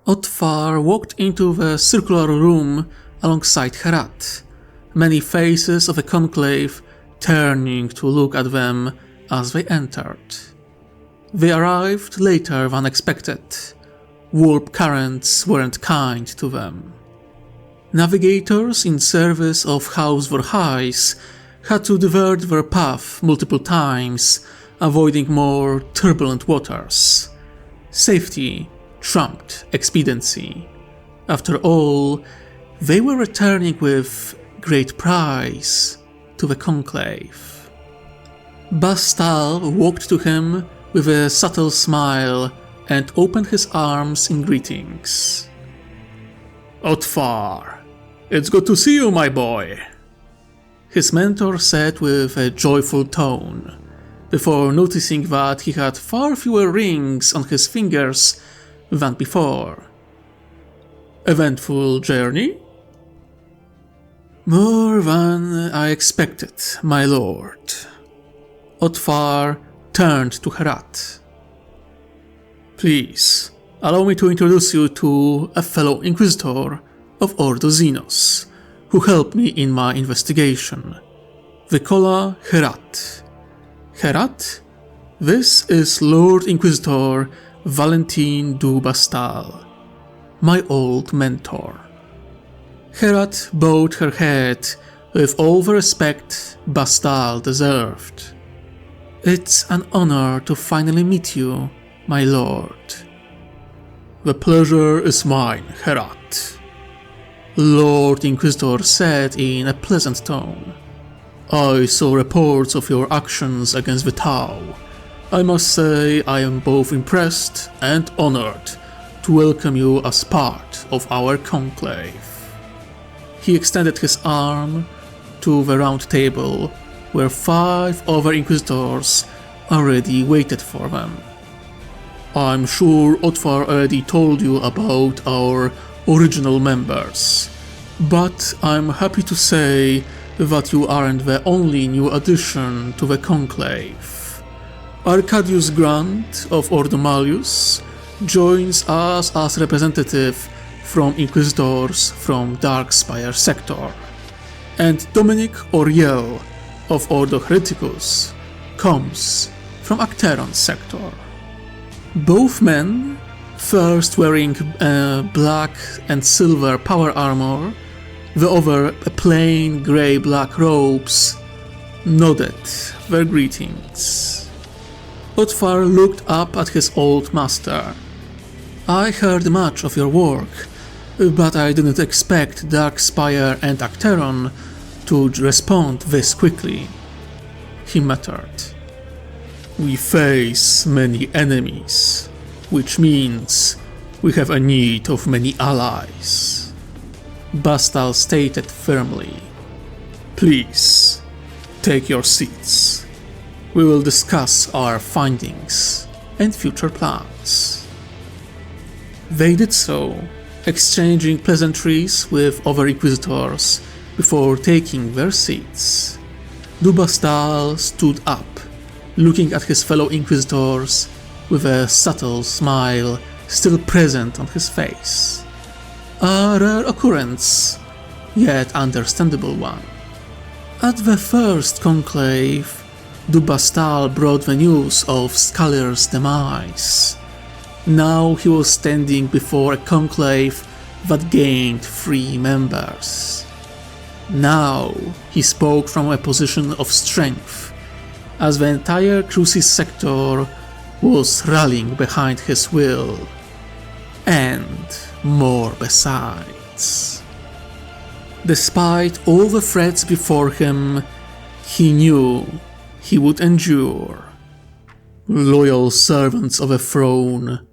Otfar walked into the circular room alongside Herat, many faces of the Conclave turning to look at them as they entered. They arrived later than expected. Warp currents weren't kind to them. Navigators in service of House Vorhais had to divert their path multiple times, avoiding more turbulent waters. Safety trumped expediency. After all, they were returning with great prize to the Conclave. Bastal walked to him with a subtle smile and opened his arms in greetings. Otfar, it's good to see you, my boy, his mentor said with a joyful tone, before noticing that he had far fewer rings on his fingers than before. Eventful journey? More than I expected, my lord. Otfar turned to Herat. Please, allow me to introduce you to a fellow Inquisitor of Ordo Xenos, who helped me in my investigation. Vikola Herat. Herat, this is Lord Inquisitor Valentin du Bastal, my old mentor. Herat bowed her head with all the respect Bastal deserved. It's an honor to finally meet you, my lord. The pleasure is mine, Herat, Lord Inquisitor said in a pleasant tone. I saw reports of your actions against the Tau. I must say I am both impressed and honored to welcome you as part of our conclave. He extended his arm to the round table where 5 other Inquisitors already waited for them. I'm sure Otfar already told you about our original members, but I'm happy to say that you aren't the only new addition to the conclave. Arcadius Grant of Ordo Malleus joins us as representative from Inquisitors from Darkspire sector, and Dominic Oriel of Ordo Hereticus comes from Acteron sector. Both men, first wearing black and silver power armor, the other plain grey-black robes, nodded their greetings. Otfar looked up at his old master. I heard much of your work, but I didn't expect Darkspire and Acteron to respond this quickly, he muttered. We face many enemies, which means we have a need of many allies, Bastal stated firmly. Please, take your seats. We will discuss our findings and future plans. They did so, exchanging pleasantries with other Inquisitors before taking their seats. Du Bastal stood up, looking at his fellow Inquisitors with a subtle smile still present on his face. A rare occurrence, yet understandable one. At the first conclave, Du Bastal brought the news of Scalier's demise. Now he was standing before a conclave that gained 3 members. Now he spoke from a position of strength, as the entire Crusade sector was rallying behind his will, and more besides. Despite all the threats before him, he knew he would endure. Loyal servants of a throne,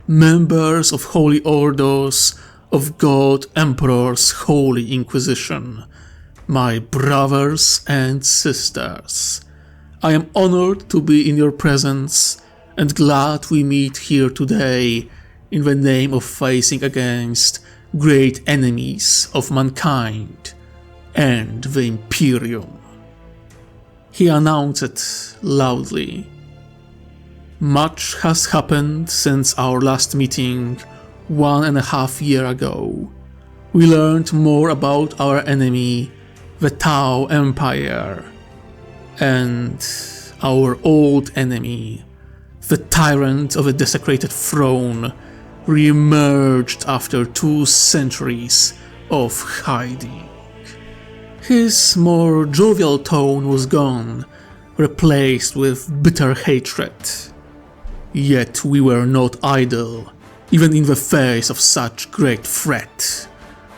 members of holy orders of God Emperor's Holy Inquisition, my brothers and sisters, I am honored to be in your presence and glad we meet here today in the name of facing against great enemies of mankind and the Imperium. He announced it loudly. Much has happened since our last meeting, 1.5 years ago, we learned more about our enemy, the Tau Empire, and our old enemy, the Tyrant of the Desecrated Throne, re-emerged after 2 centuries of hiding. His more jovial tone was gone, replaced with bitter hatred. Yet we were not idle, even in the face of such great threat.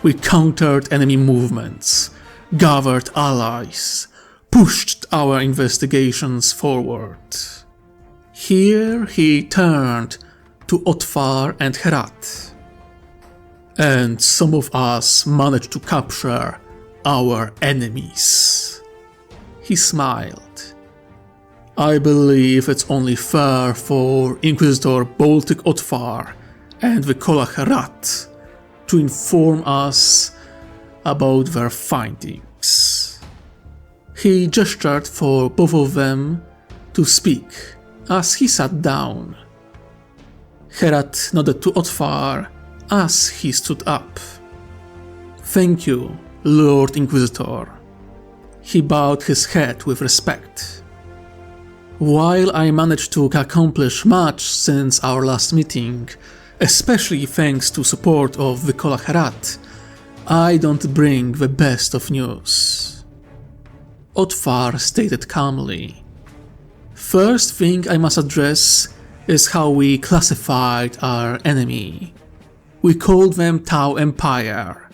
We countered enemy movements, gathered allies, pushed our investigations forward. Here he turned to Otfar and Herat, and some of us managed to capture our enemies. He smiled. I believe it's only fair for Inquisitor Baltic Otfar and the Kola Herat to inform us about their findings. He gestured for both of them to speak as he sat down. Herat nodded to Otfar as he stood up. Thank you, Lord Inquisitor. He bowed his head with respect. While I managed to accomplish much since our last meeting, especially thanks to support of the Kola Herat, I don't bring the best of news. Otfar stated calmly. First thing I must address is how we classified our enemy. We called them Tau Empire.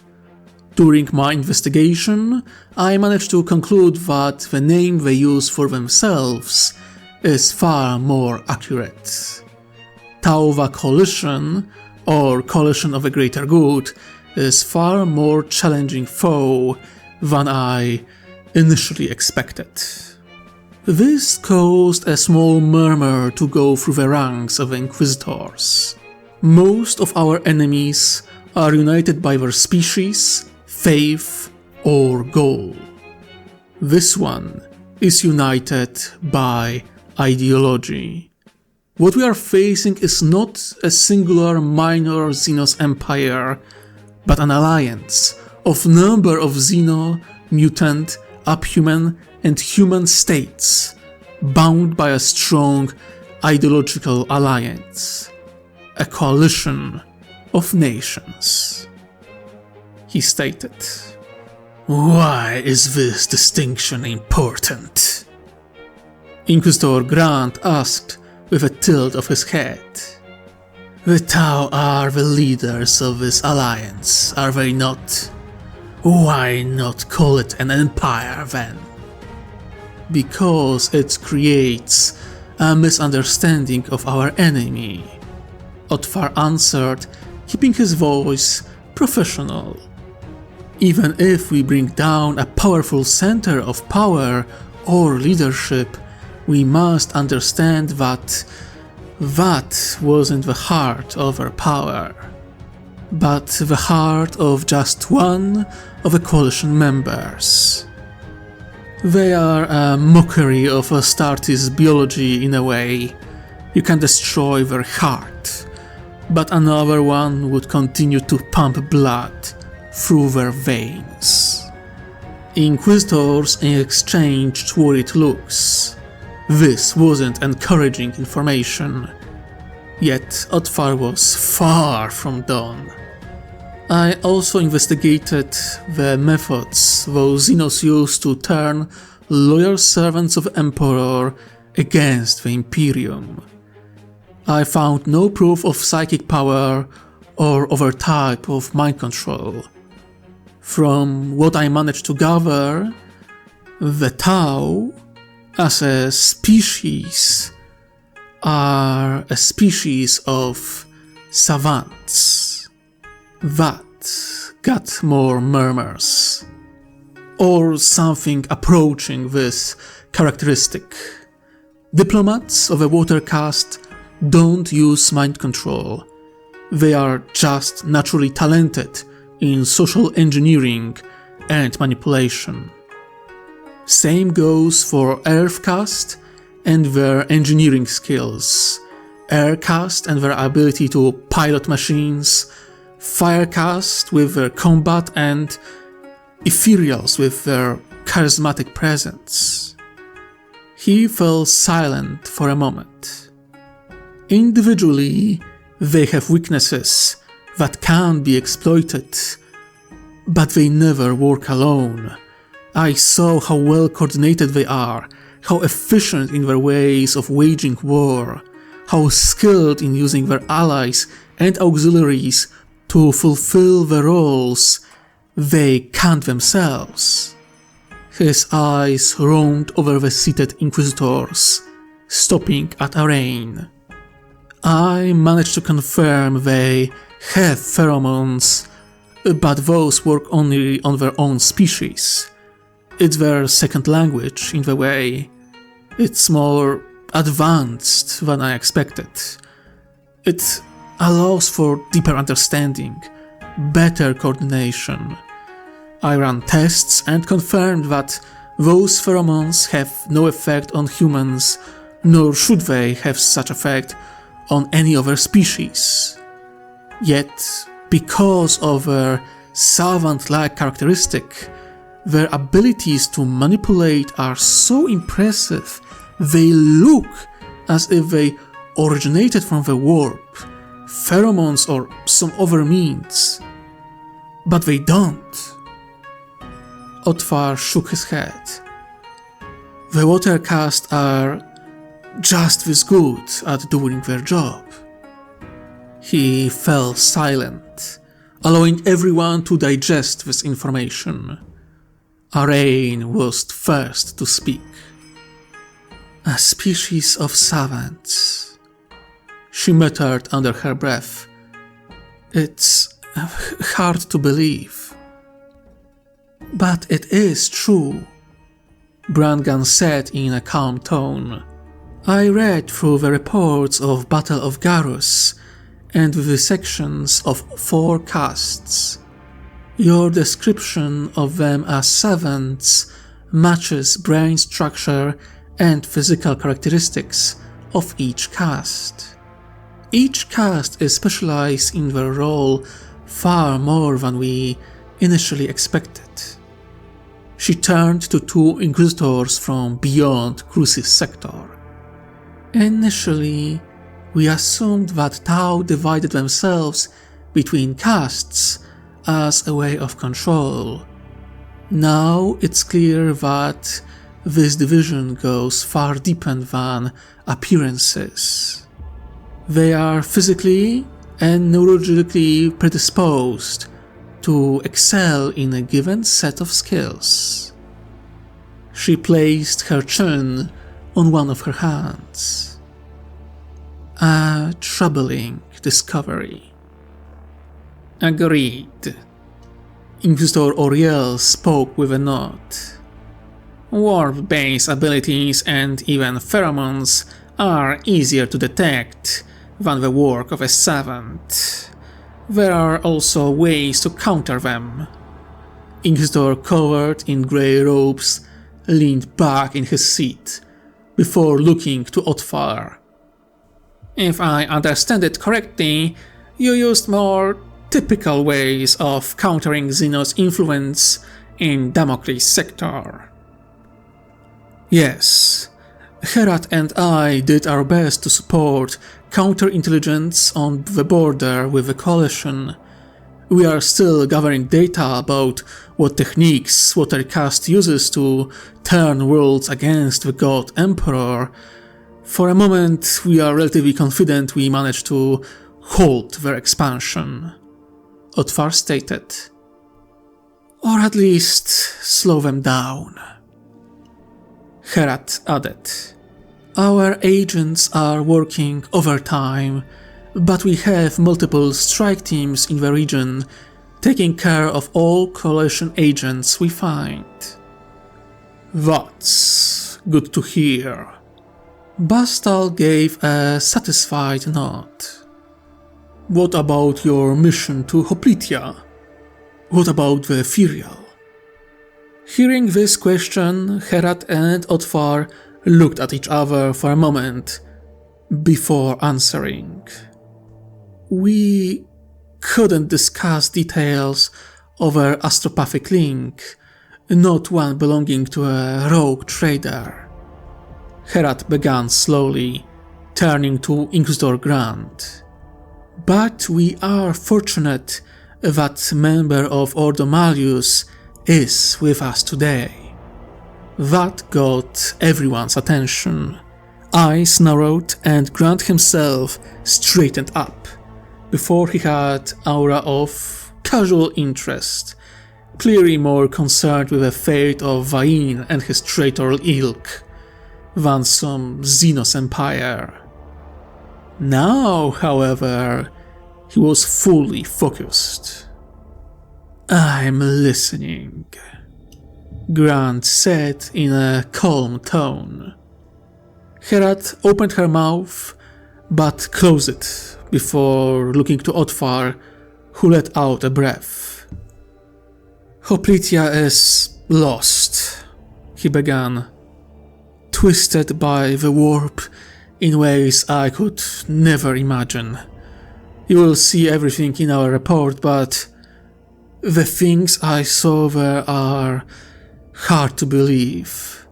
During my investigation, I managed to conclude that the name they use for themselves is far more accurate. Tauva Coalition, or Coalition of the Greater Good, is far more challenging foe than I initially expected. This caused a small murmur to go through the ranks of the Inquisitors. Most of our enemies are united by their species, faith, or goal. This one is united by ideology. What we are facing is not a singular minor Xenos empire, but an alliance of number of Xeno, mutant, uphuman, and human states, bound by a strong ideological alliance, a coalition of nations. He stated, "Why is this distinction important?" Inquisitor Grant asked with a tilt of his head. The Tau are the leaders of this alliance, are they not? Why not call it an empire then? Because it creates a misunderstanding of our enemy, Otfar answered, keeping his voice professional. Even if we bring down a powerful center of power or leadership, we must understand that wasn't the heart of our power, but the heart of just one of the coalition members. They are a mockery of Astartes' biology in a way. You can destroy their heart, but another one would continue to pump blood through their veins. Inquisitors exchanged worried looks. This wasn't encouraging information, yet Otfar was far from done. I also investigated the methods those Xenos used to turn loyal servants of the Emperor against the Imperium. I found no proof of psychic power or other type of mind control. From what I managed to gather, the Tau, as a species, are a species of savants. That got more murmurs, or something approaching this characteristic. Diplomats of a water caste don't use mind control. They are just naturally talented in social engineering and manipulation. Same goes for Earth caste and their engineering skills. Aircast and their ability to pilot machines, Firecast with their combat, and Ethereals with their charismatic presence. He fell silent for a moment. Individually, they have weaknesses that can be exploited, but they never work alone. I saw how well coordinated they are, how efficient in their ways of waging war, how skilled in using their allies and auxiliaries to fulfill the roles they can't themselves. His eyes roamed over the seated Inquisitors, stopping at Arraign. I managed to confirm they have pheromones, but those work only on their own species. It's their second language in the way. It's more advanced than I expected. It allows for deeper understanding, better coordination. I ran tests and confirmed that those pheromones have no effect on humans, nor should they have such effect on any other species. Yet, because of their savant-like characteristic, their abilities to manipulate are so impressive, they look as if they originated from the warp, pheromones or some other means. But they don't. Otvar shook his head. The Watercast are just this good at doing their job. He fell silent, allowing everyone to digest this information. Arraign was first to speak. A species of savants, she muttered under her breath. It's hard to believe. But it is true, Brangan said in a calm tone. I read through the reports of Battle of Garrus and the sections of 4 castes. Your description of them as savants matches brain structure and physical characteristics of each caste. Each caste is specialized in their role far more than we initially expected. She turned to 2 Inquisitors from beyond Crucis sector. Initially, we assumed that Tau divided themselves between castes as a way of control. Now it's clear that this division goes far deeper than appearances. They are physically and neurologically predisposed to excel in a given set of skills. She placed her chin on one of her hands. A troubling discovery. Agreed. Inquisitor Auriel spoke with a nod. Warp-based abilities and even pheromones are easier to detect than the work of a savant. There are also ways to counter them. Inquisitor covered in grey robes leaned back in his seat before looking to Otvar. If I understand it correctly, you used more typical ways of countering Xenos' influence in Damocles sector. Yes, Herat and I did our best to support counterintelligence on the border with the Coalition. We are still gathering data about what techniques Watercast uses to turn worlds against the God Emperor. For a moment, we are relatively confident we managed to halt their expansion, Otvar stated. Or at least slow them down. Herat added. Our agents are working overtime, but we have multiple strike teams in the region taking care of all Coalition agents we find. That's good to hear. Bastal gave a satisfied nod. What about your mission to Hoplitia? What about the Ethereal? Hearing this question, Herat and Otvar looked at each other for a moment, before answering. We couldn't discuss details of our astropathic link, not one belonging to a rogue trader. Herat began slowly, turning to Inquisitor Grant. But we are fortunate that member of Ordo Malleus is with us today. That got everyone's attention. Eyes narrowed and Grant himself straightened up, before he had aura of casual interest, clearly more concerned with the fate of Vain and his traitor ilk than some Xenos empire. Now, however, he was fully focused. "I'm listening," Grant said in a calm tone. Herat opened her mouth, but closed it before looking to Otfar, who let out a breath. "Hoplitia is lost," he began, "twisted by the warp in ways I could never imagine. You will see everything in our report, but the things I saw there are hard to believe.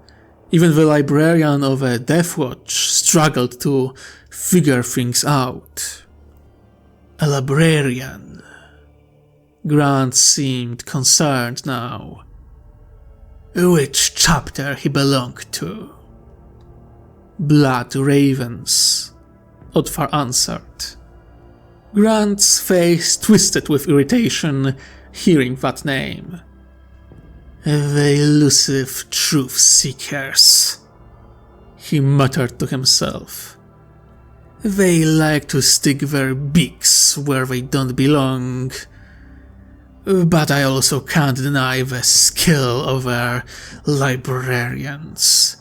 Even the librarian of a Death Watch struggled to figure things out." "A librarian?" Grant seemed concerned now. "Which chapter he belonged to?" "Blood Ravens," Otfar answered. Grant's face twisted with irritation hearing that name. "The elusive truth seekers," he muttered to himself. "They like to stick their beaks where they don't belong. But I also can't deny the skill of our librarians,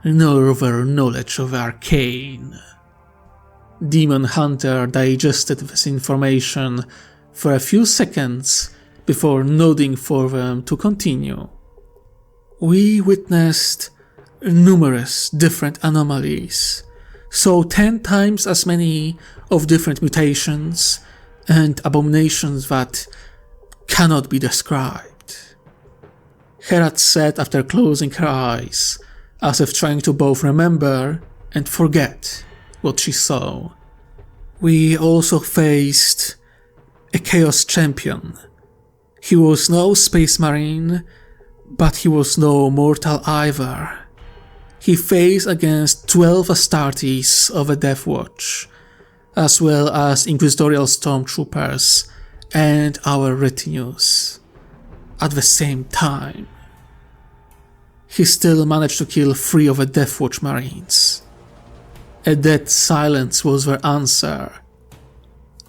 nor their knowledge of arcane." Demon Hunter digested this information for a few seconds before nodding for them to continue. "We witnessed numerous different anomalies, saw 10 times as many of different mutations and abominations that cannot be described," Herat said after closing her eyes, as if trying to both remember and forget what she saw. "We also faced a Chaos Champion. He was no Space Marine, but he was no mortal either. He faced against 12 Astartes of a Death Watch, as well as inquisitorial stormtroopers and our retinues, at the same time. He still managed to kill 3 of the Death Watch Marines. A dead silence was their answer,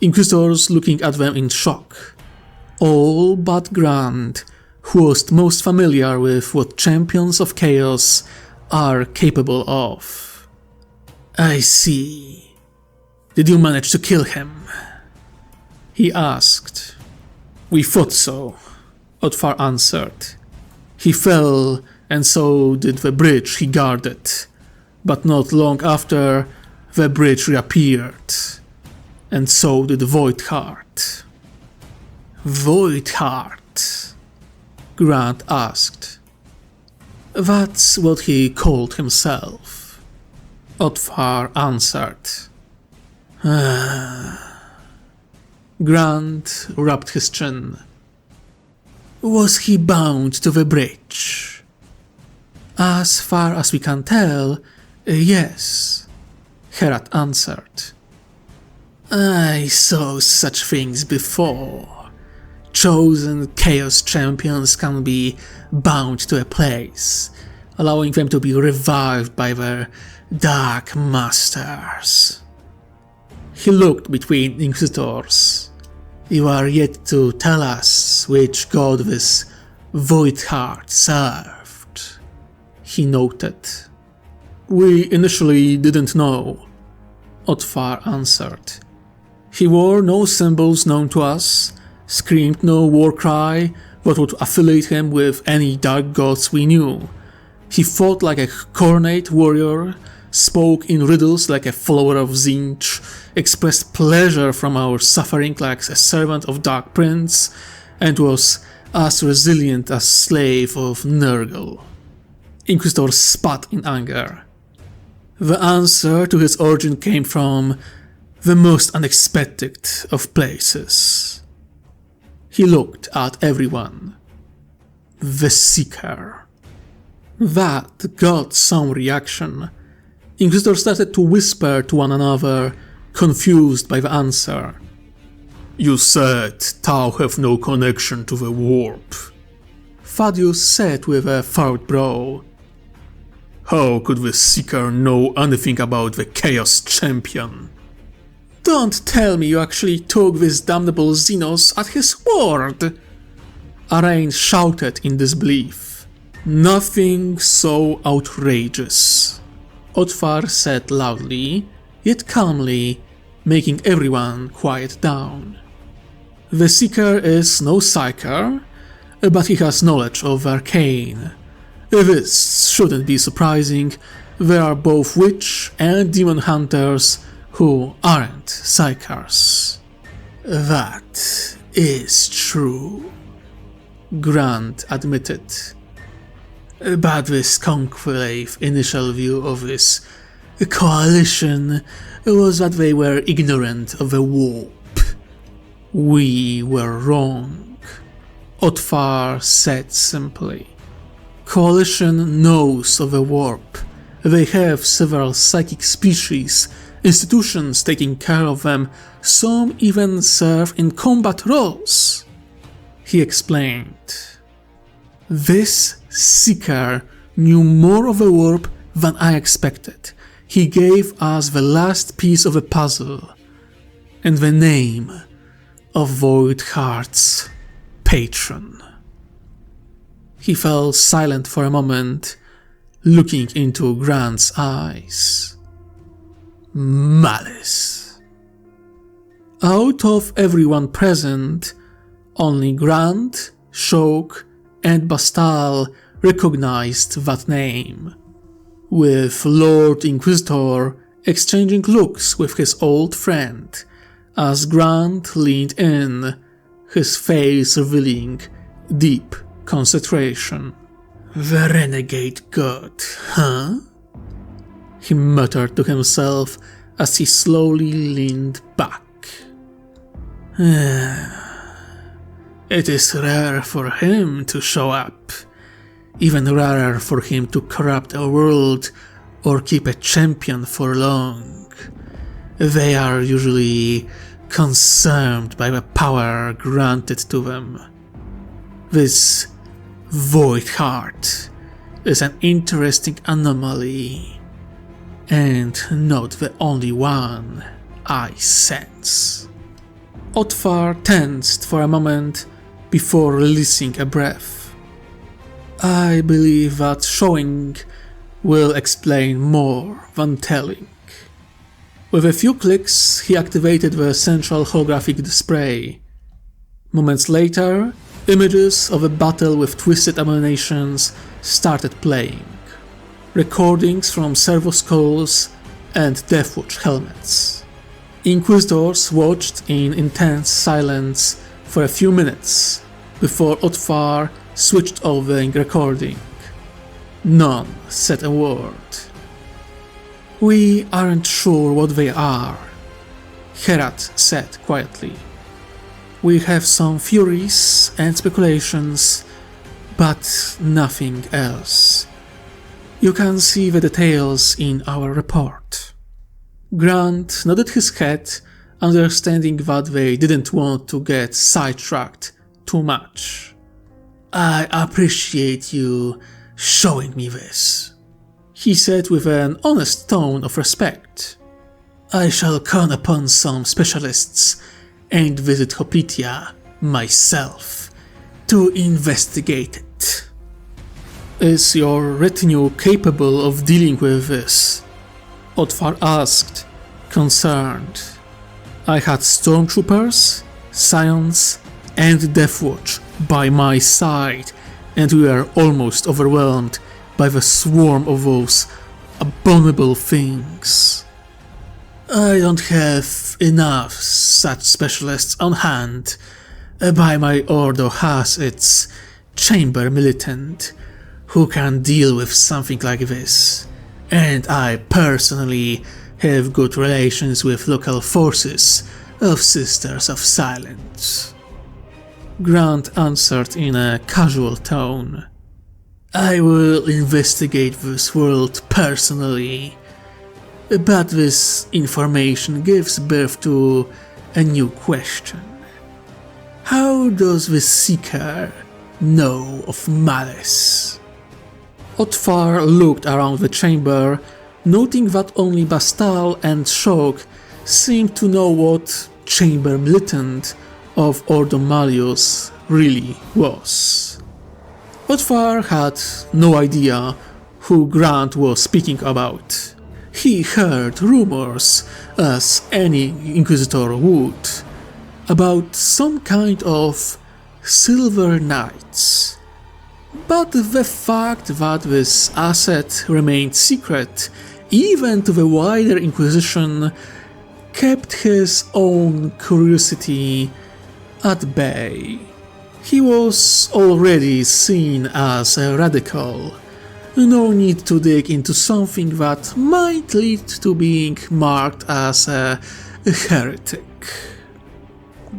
Inquisitors looking at them in shock. All but Grant, who was most familiar with what champions of chaos are capable of. "I see. Did you manage to kill him?" he asked. "We thought so," Otfar answered. "He fell, and so did the bridge he guarded. But not long after, the bridge reappeared. And so did Voidheart." "Voidheart?" Grant asked. "That's what he called himself," Otfar answered. Grant rubbed his chin. "Was he bound to the bridge?" "As far as we can tell, yes," Herat answered. "I saw such things before. Chosen Chaos Champions can be bound to a place, allowing them to be revived by their Dark Masters." He looked between Inquisitors. "You are yet to tell us which god this Voidheart served," he noted. "We initially didn't know," Otfar answered. "He wore no symbols known to us, screamed no war cry that would affiliate him with any dark gods we knew. He fought like a coronate warrior, spoke in riddles like a follower of Zinch, expressed pleasure from our suffering like a servant of Dark Prince, and was as resilient as slave of Nurgle. Inquisitor spat in anger. The answer to his origin came from the most unexpected of places. He looked at everyone. The Seeker. That got some reaction. Inquisitors started to whisper to one another, confused by the answer. You said Tau have no connection to the warp. Thaddeus said with a furrowed brow. How could the Seeker know anything about the Chaos Champion? Don't tell me you actually took this damnable Xenos at his word! Arain shouted in disbelief. Nothing so outrageous, Otfar said loudly, yet calmly, making everyone quiet down. The Seeker is no psyker, but he has knowledge of arcane. This shouldn't be surprising. There are both witch and demon hunters who aren't psychers. That is true, Grant admitted. But this Conclave initial view of this coalition was that they were ignorant of the warp. We were wrong, Otfar said simply. Coalition knows of the warp. They have several psychic species, institutions taking care of them, some even serve in combat roles. He explained. This Seeker knew more of the warp than I expected. He gave us the last piece of the puzzle, and the name of Voidheart's patron. He fell silent for a moment, looking into Grant's eyes. Malice. Out of everyone present, only Grant, Shoke, and Bastal recognized that name, with Lord Inquisitor exchanging looks with his old friend as Grant leaned in, his face revealing deep concentration. The renegade god, huh? He muttered to himself as he slowly leaned back. It is rare for him to show up, even rarer for him to corrupt a world or keep a champion for long. They are usually consumed by the power granted to them. This Voidheart is an interesting anomaly, and not the only one I sense. Otfar tensed for a moment before releasing a breath. I believe that showing will explain more than telling. With a few clicks, he activated the central holographic display. Moments later, images of a battle with twisted emanations started playing. Recordings from servo skulls and Deathwatch helmets. Inquisitors watched in intense silence for a few minutes before Otfar switched off the recording. None said a word. We aren't sure what they are, Herat said quietly. We have some theories and speculations, but nothing else. You can see the details in our report. Grant nodded his head, understanding that they didn't want to get sidetracked too much. I appreciate you showing me this, he said with an honest tone of respect. I shall call upon some specialists and visit Hopia myself to investigate it. Is your retinue capable of dealing with this? Otfar asked, concerned. I had stormtroopers, scions, and Deathwatch by my side, and we were almost overwhelmed by the swarm of those abominable things. I don't have enough such specialists on hand. By my order has its chamber militant who can deal with something like this, and I personally have good relations with local forces of Sisters of Silence. Grant answered in a casual tone. I will investigate this world personally, but this information gives birth to a new question. How does the Seeker know of malice? Otfar looked around the chamber, noting that only Bastal and Shock seemed to know what chamber militant of Ordo Malleus really was. Otfar had no idea who Grant was speaking about. He heard rumors, as any Inquisitor would, about some kind of Silver Knights. But the fact that this asset remained secret, even to the wider Inquisition, kept his own curiosity at bay. He was already seen as a radical. No need to dig into something that might lead to being marked as a heretic.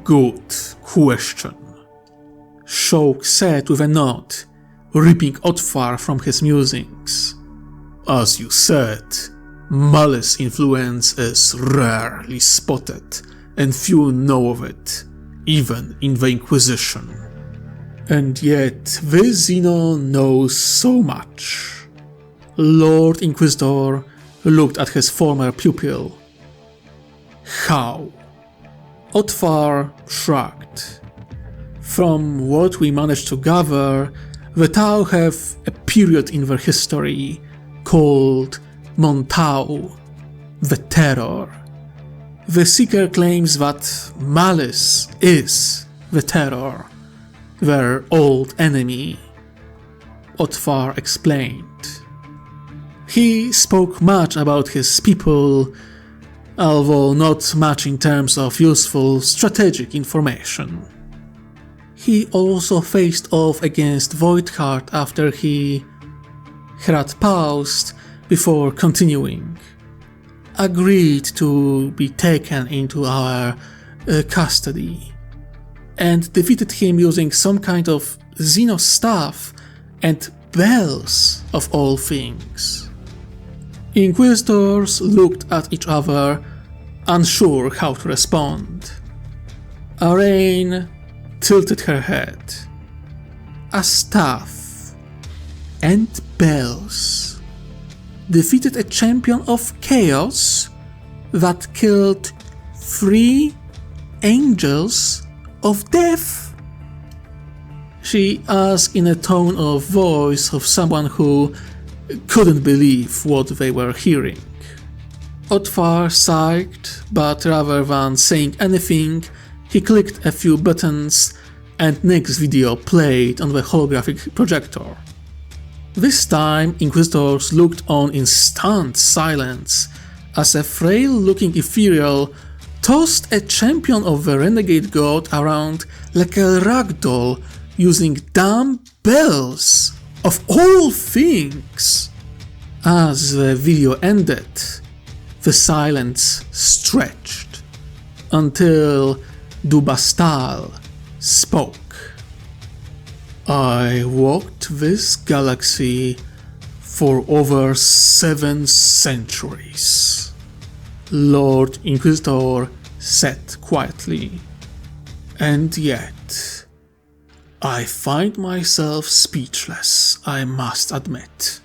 Good question, Shock said with a nod, ripping Otfar from his musings. As you said, malice influence is rarely spotted, and few know of it, even in the Inquisition. And yet this Xeno knows so much. Lord Inquisitor looked at his former pupil. How? Otfar shrugged. From what we managed to gather, the Tau have a period in their history called Montau, the Terror. The Seeker claims that malice is the Terror, their old enemy. Otfar explained. He spoke much about his people, although not much in terms of useful strategic information. He also faced off against Voidheart after he had paused before continuing. Agreed to be taken into our custody, and defeated him using some kind of Xenos staff and bells of all things. Inquisitors looked at each other, unsure how to respond. Arain tilted her head. A staff and bells defeated a champion of chaos that killed 3 angels of death? She asked in a tone of voice of someone who couldn't believe what they were hearing. Otfar sighed, but rather than saying anything, he clicked a few buttons and next video played on the holographic projector. This time, Inquisitors looked on in stunned silence as a frail-looking ethereal tossed a champion of the renegade god around like a ragdoll using dumbbells, of all things. As the video ended, the silence stretched until Dubastal spoke. I walked this galaxy for over 7 centuries, Lord Inquisitor said quietly, and yet I find myself speechless, I must admit.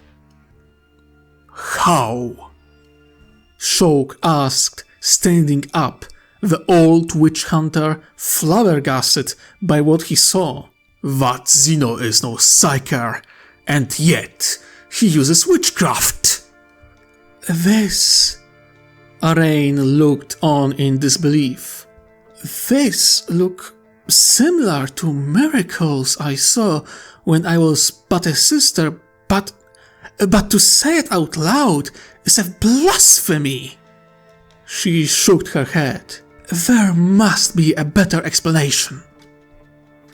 How? Shock asked, standing up, the old witch hunter flabbergasted by what he saw. That Xeno is no psyker, and yet he uses witchcraft. This... Arain looked on in disbelief. This look similar to miracles I saw when I was but a sister, but but to say it out loud is a blasphemy." She shook her head. "There must be a better explanation."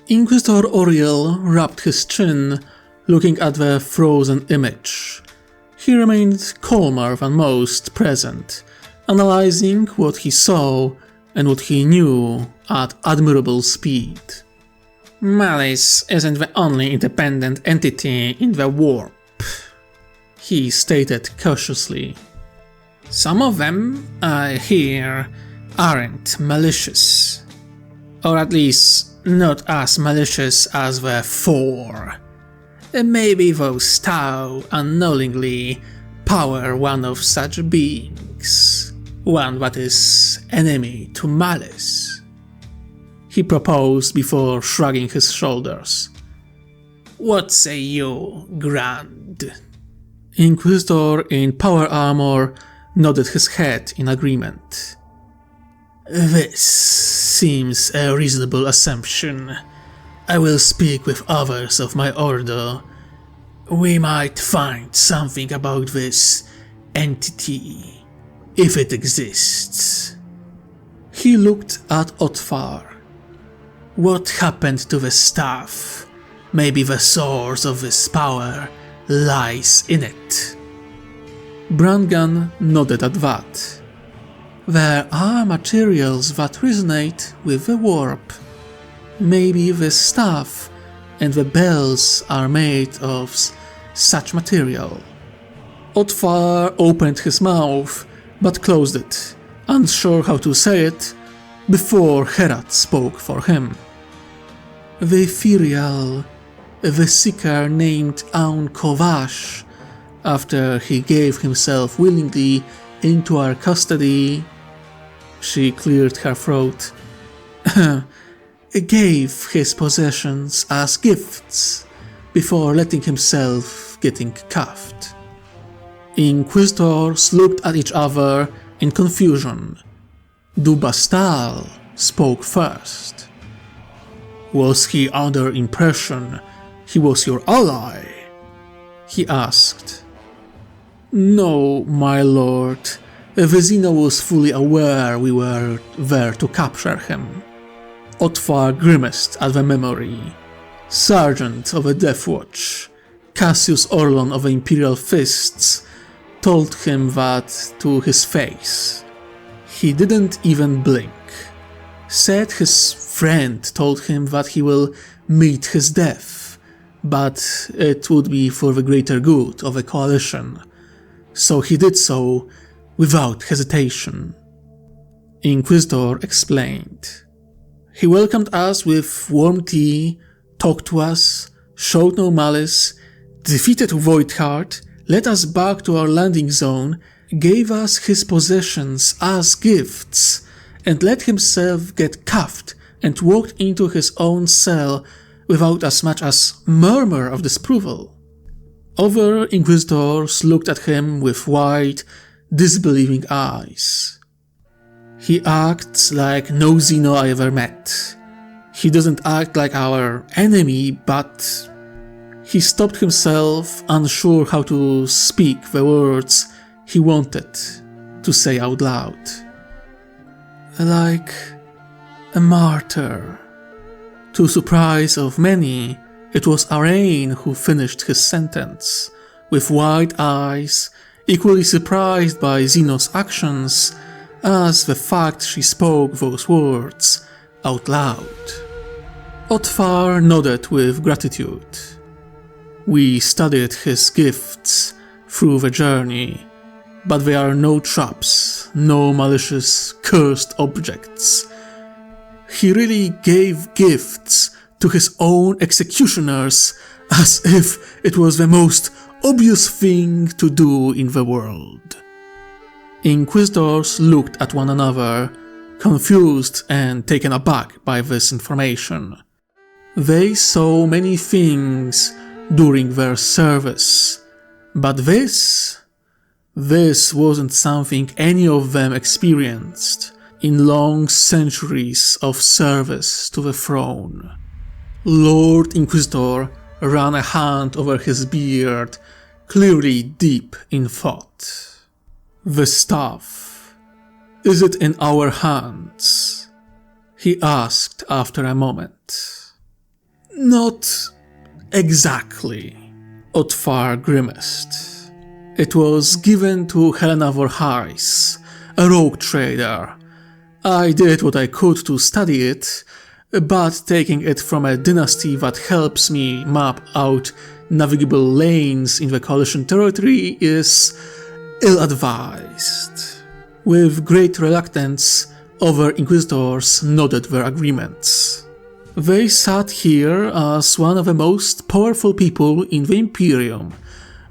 Inquisitor Oriel rubbed his chin, looking at the frozen image. He remained calmer than most present, analyzing what he saw and what he knew at admirable speed. "Malice isn't the only independent entity in the warp," he stated cautiously. "Some of them, I hear, aren't malicious. Or at least not as malicious as the Four. Maybe those Tau unknowingly power one of such beings, one that is enemy to malice," he proposed before shrugging his shoulders. "What say you, Grand?" Inquisitor in power armor nodded his head in agreement. "This seems a reasonable assumption. I will speak with others of my order. We might find something about this entity, if it exists." He looked at Otfar. "What happened to the staff? Maybe the source of this power lies in it." Brangan nodded at that. "There are materials that resonate with the warp. Maybe the staff and the bells are made of such material." Otfar opened his mouth, but closed it, unsure how to say it, before Herat spoke for him. "The ethereal, the Seeker named Aun'Ko'Vash, after he gave himself willingly into our custody," she cleared her throat, "gave his possessions as gifts before letting himself getting cuffed." Inquisitors looked at each other in confusion. Dubastal spoke first. "Was he under impression he was your ally?" he asked. "No, my lord. Vezina was fully aware we were there to capture him." Otfar grimaced at the memory. Sergeant of the Death Watch, Cassius Orlon of the Imperial Fists, told him that to his face. He didn't even blink. Said his friend told him that he will meet his death, but it would be for the greater good of the coalition, so he did so without hesitation. Inquisitor explained. "He welcomed us with warm tea, talked to us, showed no malice, defeated Voidheart, led us back to our landing zone, gave us his possessions as gifts, and let himself get cuffed and walked into his own cell without as much as murmur of disapproval." Other Inquisitors looked at him with wide, disbelieving eyes. "He acts like no Xeno I ever met. He doesn't act like our enemy, but..." He stopped himself, unsure how to speak the words he wanted to say out loud. "Like a martyr." To surprise of many, it was Arain who finished his sentence, with wide eyes, equally surprised by Xenos' actions as the fact she spoke those words out loud. Otfar nodded with gratitude. "We studied his gifts through the journey, but they are no traps, no malicious, cursed objects. He really gave gifts to his own executioners as if it was the most obvious thing to do in the world." Inquisitors looked at one another, confused and taken aback by this information. They saw many things during their service, but this wasn't something any of them experienced in long centuries of service to the throne. Lord Inquisitor ran a hand over his beard, clearly deep in thought. "The staff, is it in our hands?" he asked after a moment. "Not exactly," Otfar grimaced. "It was given to Helena Vorhais, a rogue trader. I did what I could to study it, but taking it from a dynasty that helps me map out navigable lanes in the Coalition territory is ill-advised." With great reluctance, other Inquisitors nodded their agreements. They sat here as one of the most powerful people in the Imperium,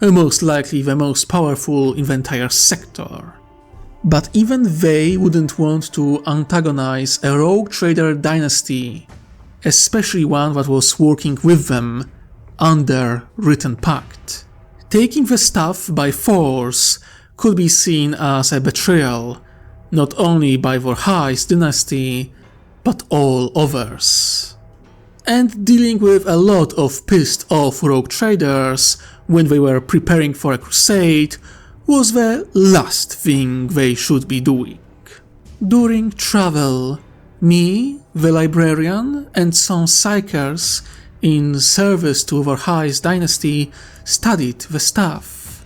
most likely the most powerful in the entire sector. But even they wouldn't want to antagonize a rogue trader dynasty, especially one that was working with them under written pact. Taking the staff by force could be seen as a betrayal, not only by Vorhais dynasty, but all others. And dealing with a lot of pissed off rogue traders when they were preparing for a crusade was the last thing they should be doing. During travel, me, the librarian, and some psychers in service to Vorhais dynasty studied the staff.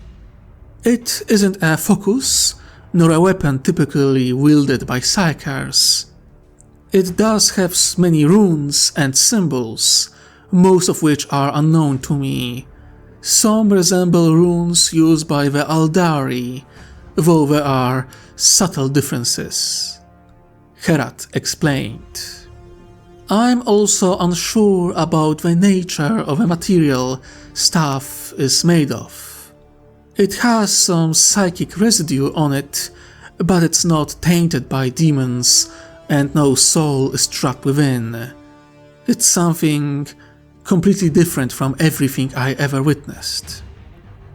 It isn't a focus, nor a weapon typically wielded by psychers. It does have many runes and symbols, most of which are unknown to me. Some resemble runes used by the Aldari, though there are subtle differences. Herat explained. "I'm also unsure about the nature of the material staff is made of. It has some psychic residue on it, but it's not tainted by demons and no soul is trapped within. It's something completely different from everything I ever witnessed.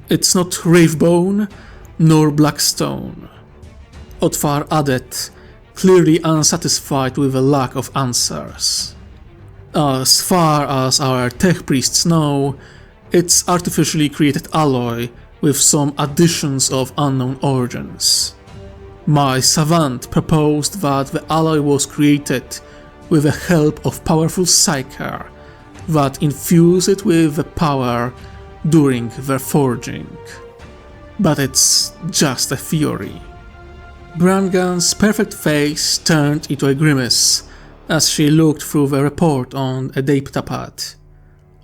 It's not Ravebone nor Blackstone," Otfar added, clearly unsatisfied with the lack of answers. "As far as our tech priests know, it's artificially created alloy with some additions of unknown origins. My savant proposed that the alloy was created with the help of powerful psyker that infuse it with the power during their forging. But it's just a theory." Brangan's perfect face turned into a grimace as she looked through the report on a datapad.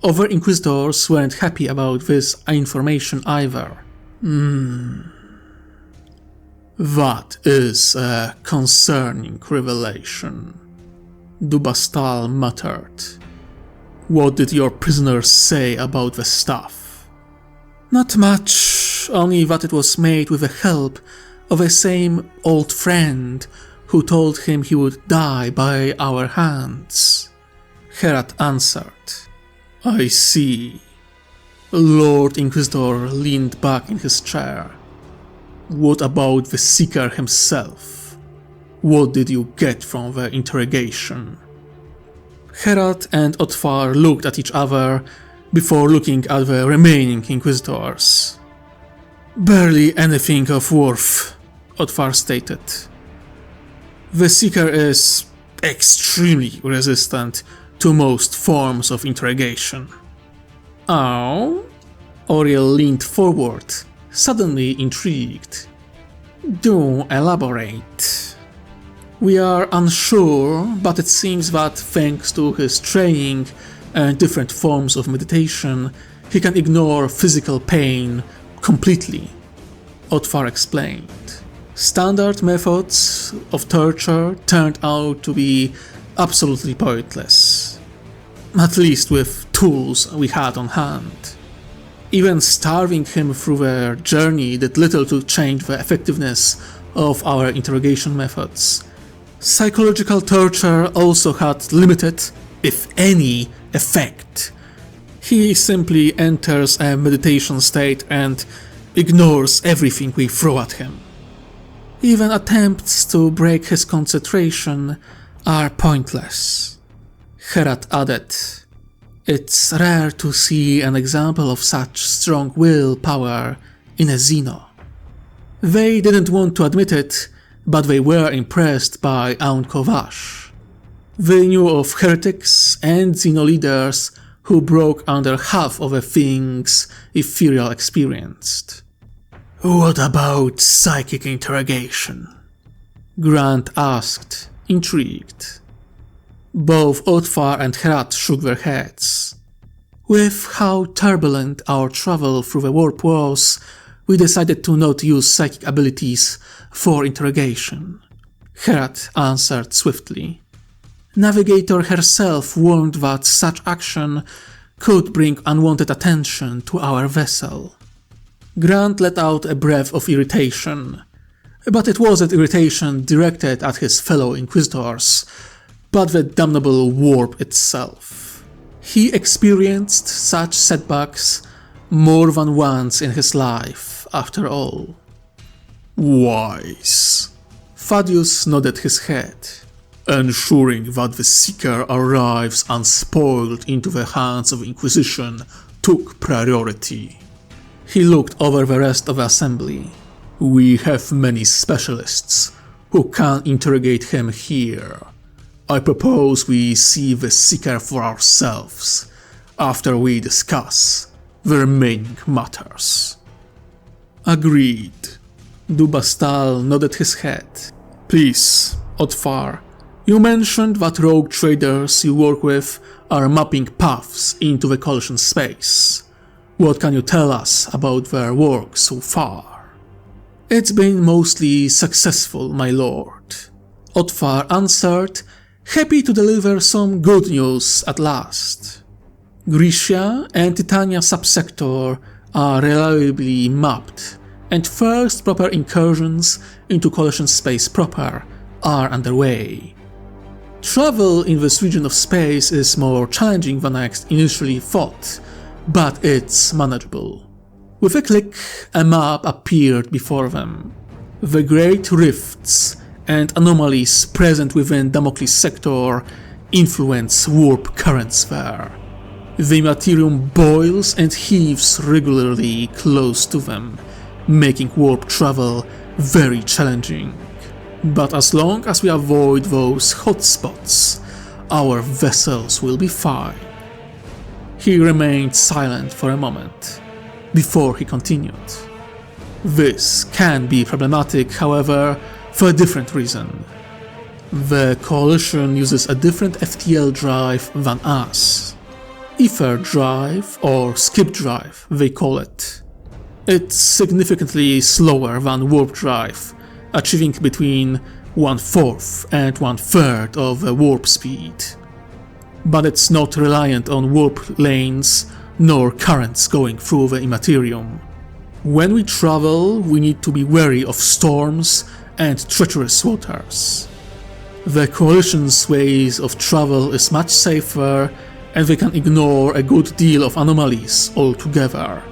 Other Inquisitors weren't happy about this information either. "That is a concerning revelation," Dubastal muttered. "What did your prisoners say about the staff?" "Not much, only that it was made with the help of the same old friend who told him he would die by our hands," Herat answered. "I see." Lord Inquisitor leaned back in his chair. "What about the Seeker himself? What did you get from the interrogation?" Herat and Otfar looked at each other before looking at the remaining Inquisitors. "Barely anything of worth," Otfar stated. "The Seeker is extremely resistant to most forms of interrogation." "Oh?" Oriel leaned forward, suddenly intrigued. "Do elaborate." "We are unsure, but it seems that thanks to his training and different forms of meditation, he can ignore physical pain completely," Otfar explained. "Standard methods of torture turned out to be absolutely pointless, at least with tools we had on hand. Even starving him through the journey did little to change the effectiveness of our interrogation methods. Psychological torture also had limited, if any, effect. He simply enters a meditation state and ignores everything we throw at him. Even attempts to break his concentration are pointless," Herat added. It's rare to see an example of such strong willpower in a Xeno. They didn't want to admit it, but they were impressed by Aun'Ko'Vash. They knew of heretics and Xeno leaders who broke under half of the things Ethereal experienced. "What about psychic interrogation?" Grant asked, intrigued. Both Otfar and Herat shook their heads. With how turbulent our travel through the warp was, we decided to not use psychic abilities for interrogation. Herat answered swiftly. Navigator herself warned that such action could bring unwanted attention to our vessel. Grant let out a breath of irritation, but it wasn't irritation directed at his fellow Inquisitors, but the damnable warp itself. He experienced such setbacks more than once in his life, after all. Wise. Thaddeus nodded his head. Ensuring that the Seeker arrives unspoiled into the hands of Inquisition took priority. He looked over the rest of the assembly. We have many specialists who can interrogate him here. I propose we see the Seeker for ourselves after we discuss the remaining matters. Agreed. Dubastal nodded his head. Please, Otfar, you mentioned that rogue traders you work with are mapping paths into the Coalition space. What can you tell us about their work so far? It's been mostly successful, my lord. Otfar answered, happy to deliver some good news at last. Grisha and Titania subsector are reliably mapped, and first proper incursions into Coalition space proper are underway. Travel in this region of space is more challenging than I initially thought, but it's manageable. With a click, a map appeared before them. The great rifts and anomalies present within Damocles sector influence warp currents there. The materium boils and heaves regularly close to them, making warp travel very challenging. But as long as we avoid those hotspots, our vessels will be fine. He remained silent for a moment, before he continued. This can be problematic, however, for a different reason. The Coalition uses a different FTL drive than us. Ether drive, or skip drive, they call it. It's significantly slower than warp drive, achieving between 1/4 and 1/3 of the warp speed. But it's not reliant on warp lanes nor currents going through the immaterium. When we travel, we need to be wary of storms and treacherous waters. The Coalition's ways of travel is much safer, and they can ignore a good deal of anomalies altogether.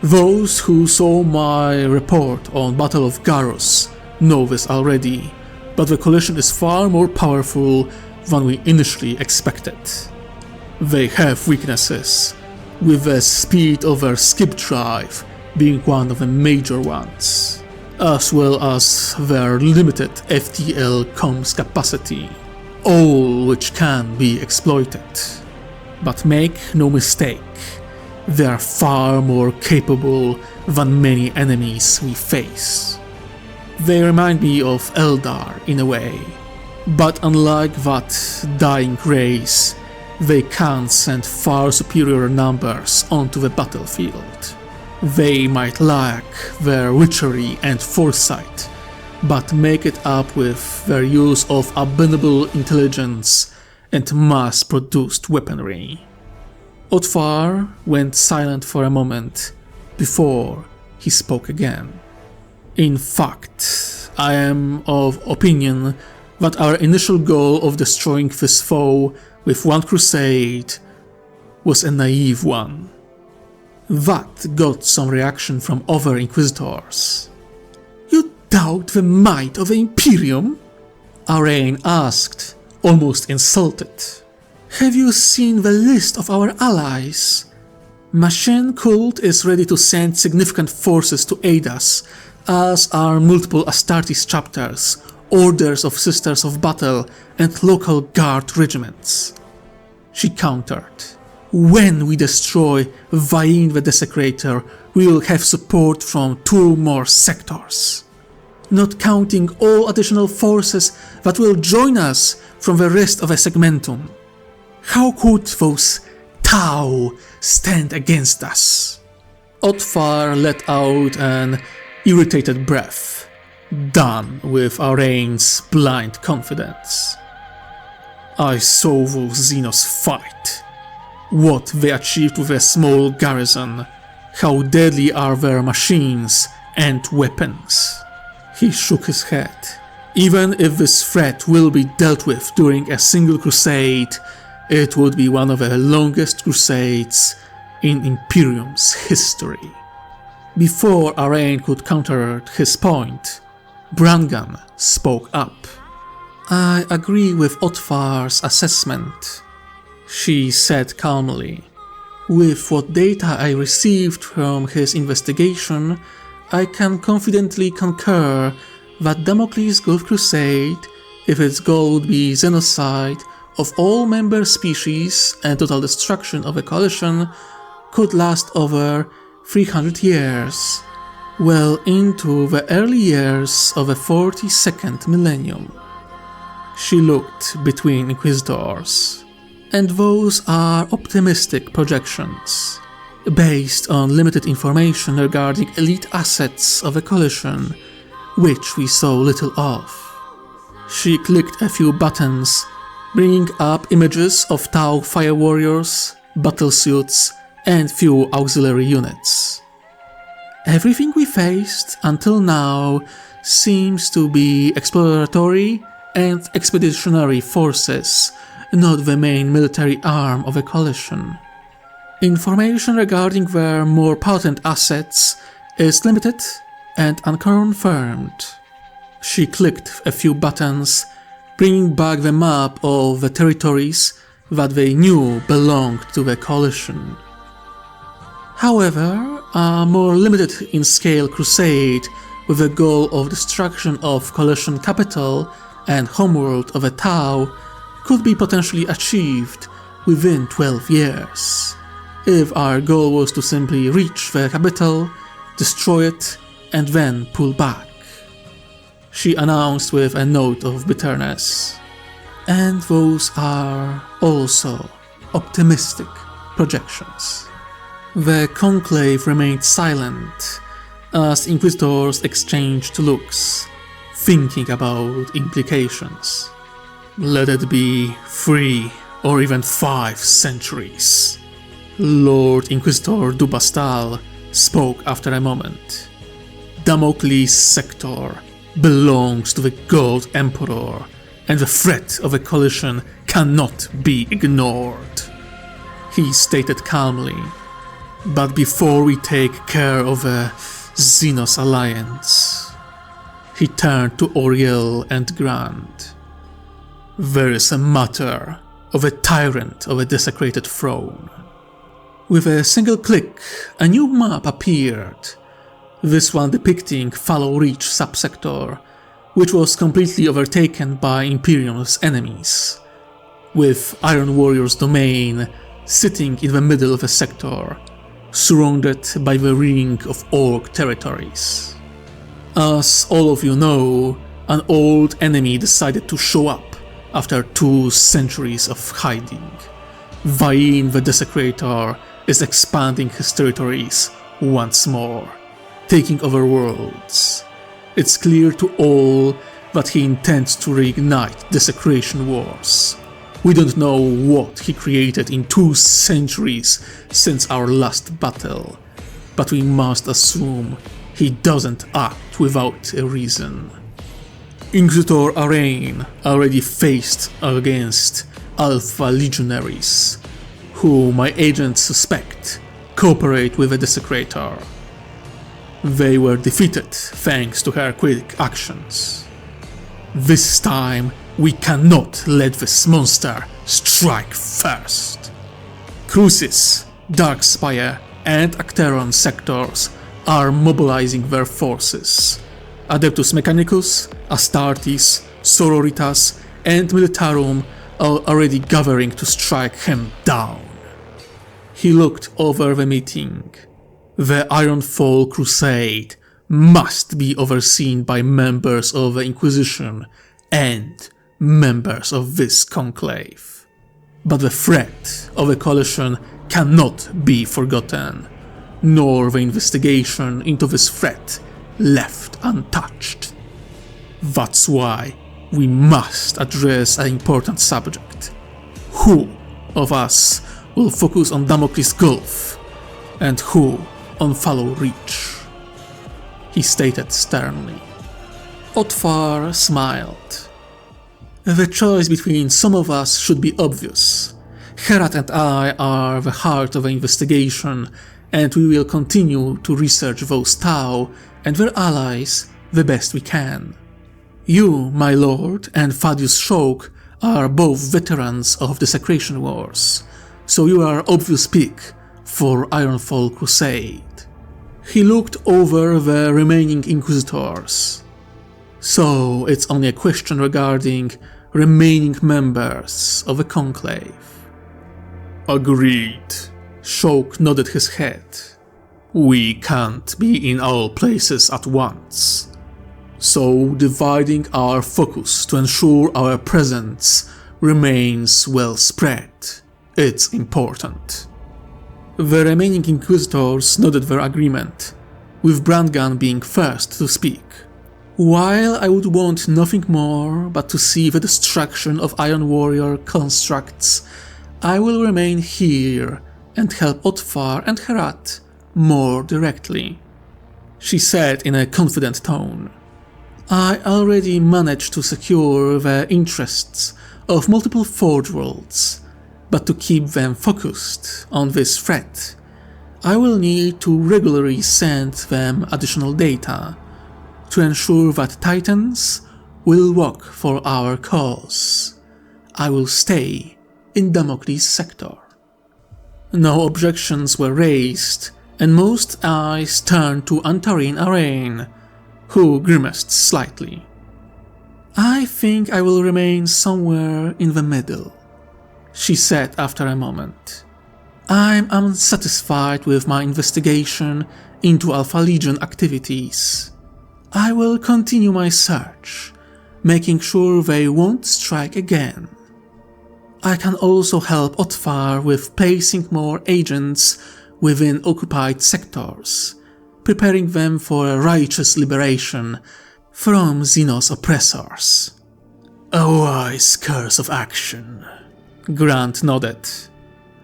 Those who saw my report on Battle of Garrus know this already, but the Coalition is far more powerful than we initially expected. They have weaknesses, with the speed of their skip drive being one of the major ones, as well as their limited FTL comms capacity, all which can be exploited. But make no mistake, they are far more capable than many enemies we face. They remind me of Eldar in a way, but unlike that dying race, they can send far superior numbers onto the battlefield. They might lack their witchery and foresight, but make it up with their use of abominable intelligence and mass-produced weaponry. Otfar went silent for a moment before he spoke again. In fact, I am of opinion that our initial goal of destroying this foe with one crusade was a naive one. That got some reaction from other Inquisitors. You doubt the might of the Imperium? Arain asked, almost insulted. Have you seen the list of our allies? Machine Cult is ready to send significant forces to aid us, as are multiple Astartes chapters, orders of Sisters of Battle, and local guard regiments. She countered. When we destroy Vain the Desecrator, we will have support from 2 more sectors. Not counting all additional forces that will join us from the rest of the segmentum. How could those Tau stand against us? Otfar let out an irritated breath, done with Arain's blind confidence. I saw those Xenos fight. What they achieved with a small garrison, how deadly are their machines and weapons. He shook his head. Even if this threat will be dealt with during a single crusade, it would be one of the longest crusades in Imperium's history. Before Arain could counter his point, Brangan spoke up. I agree with Otfar's assessment, she said calmly. With what data I received from his investigation, I can confidently concur that Damocles' Gulf Crusade, if its goal would be genocide of all member species and total destruction of a coalition, could last over 300 years, well into the early years of the 42nd millennium. She looked between Inquisitors. And those are optimistic projections, based on limited information regarding elite assets of the coalition, which we saw little of. She clicked a few buttons, bringing up images of Tau fire warriors, battlesuits, and few auxiliary units. Everything we faced until now seems to be exploratory and expeditionary forces, not the main military arm of a coalition. Information regarding their more potent assets is limited and unconfirmed. She clicked a few buttons, bringing back the map of the territories that they knew belonged to the coalition. However, a more limited in scale crusade with the goal of destruction of coalition capital and homeworld of a Tau could be potentially achieved within 12 years, if our goal was to simply reach the capital, destroy it, and then pull back. She announced with a note of bitterness. And those are also optimistic projections. The Conclave remained silent as Inquisitors exchanged looks, thinking about implications. Let it be 3 or even 5 centuries. Lord Inquisitor Dubastal spoke after a moment. Damocles' sector belongs to the Gold Emperor, and the threat of a coalition cannot be ignored. He stated calmly, but before we take care of the Xenos alliance, he turned to Oriel and Grant. There is a matter of a tyrant of a desecrated throne. With a single click, a new map appeared, this one depicting Fallow Reach subsector, which was completely overtaken by Imperium's enemies, with Iron Warrior's domain sitting in the middle of the sector, surrounded by the ring of Orc territories. As all of you know, an old enemy decided to show up after 2 centuries of hiding. Vain the Desecrator is expanding his territories once more, taking over worlds. It's clear to all that he intends to reignite desecration wars. We don't know what he created in 2 centuries since our last battle, but we must assume he doesn't act without a reason. Inquisitor Arain already faced against Alpha Legionaries, who my agents suspect cooperate with the Desecrator. They were defeated thanks to her quick actions. This time, we cannot let this monster strike first. Crucis, Darkspire, and Acteron sectors are mobilizing their forces. Adeptus Mechanicus, Astartes, Sororitas, and Militarum are already gathering to strike him down. He looked over the meeting. The Ironfall Crusade must be overseen by members of the Inquisition and members of this conclave. But the threat of a coalition cannot be forgotten, nor the investigation into this threat left untouched. That's why we must address an important subject. Who of us will focus on Damocles Gulf, and who on Fallow Reach? He stated sternly. Otfar smiled. The choice between some of us should be obvious. Herat and I are the heart of the investigation, and we will continue to research those Tau and their allies the best we can. You, my lord, and Thaddeus Shoke are both veterans of the Desecration Wars, so you are obvious pick for Ironfall Crusade. He looked over the remaining Inquisitors. So it's only a question regarding remaining members of the Conclave. Agreed. Shoke nodded his head. We can't be in all places at once. So dividing our focus to ensure our presence remains well spread. It's important. The remaining Inquisitors nodded their agreement, with Brandgan being first to speak. While I would want nothing more but to see the destruction of Iron Warrior constructs, I will remain here and help Otfar and Herat more directly. She said in a confident tone. I already managed to secure the interests of multiple Forge Worlds, but to keep them focused on this threat, I will need to regularly send them additional data to ensure that Titans will work for our cause. I will stay in Damocles sector. No objections were raised, and most eyes turned to Antarin Arain, who grimaced slightly. I think I will remain somewhere in the middle, she said after a moment. I'm unsatisfied with my investigation into Alpha Legion activities. I will continue my search, making sure they won't strike again. I can also help Otfar with placing more agents within occupied sectors, preparing them for a righteous liberation from Xenos oppressors. A wise course of action. Grant nodded.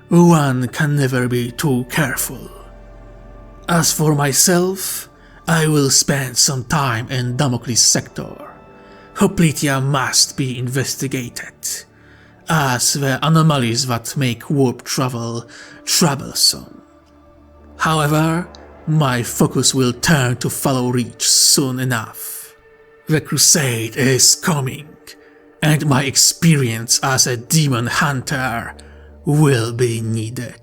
One can never be too careful. As for myself, I will spend some time in Damocles sector. Hoplitia must be investigated, as the anomalies that make warp travel troublesome. However, my focus will turn to Fallow Reach soon enough. The Crusade is coming, and my experience as a demon hunter will be needed,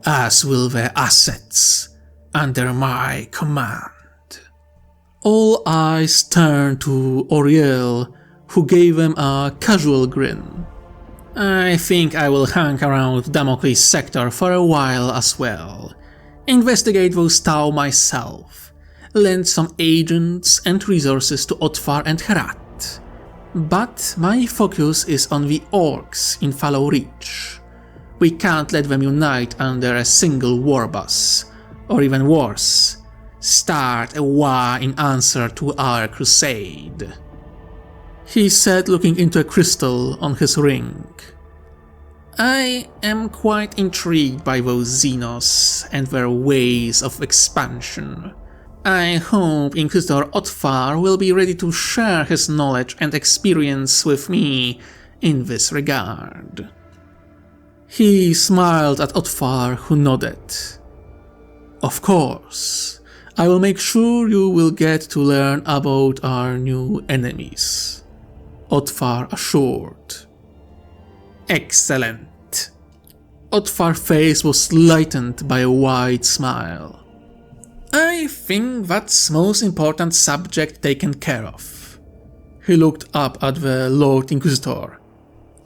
as will the assets under my command. All eyes turned to Oriel, who gave them a casual grin. I think I will hang around Damocles sector for a while as well. Investigate those Tau myself, lend some agents and resources to Otfar and Herat. But my focus is on the orcs in Fallow Reach. We can't let them unite under a single warboss, or even worse, start a war in answer to our crusade. He said, looking into a crystal on his ring. I am quite intrigued by those Xenos and their ways of expansion. I hope Inquisitor Otfar will be ready to share his knowledge and experience with me in this regard. He smiled at Otfar, who nodded. Of course, I will make sure you will get to learn about our new enemies, Otfar assured. Excellent. Otfar's face was lightened by a wide smile. I think that's most important subject taken care of. He looked up at the Lord Inquisitor.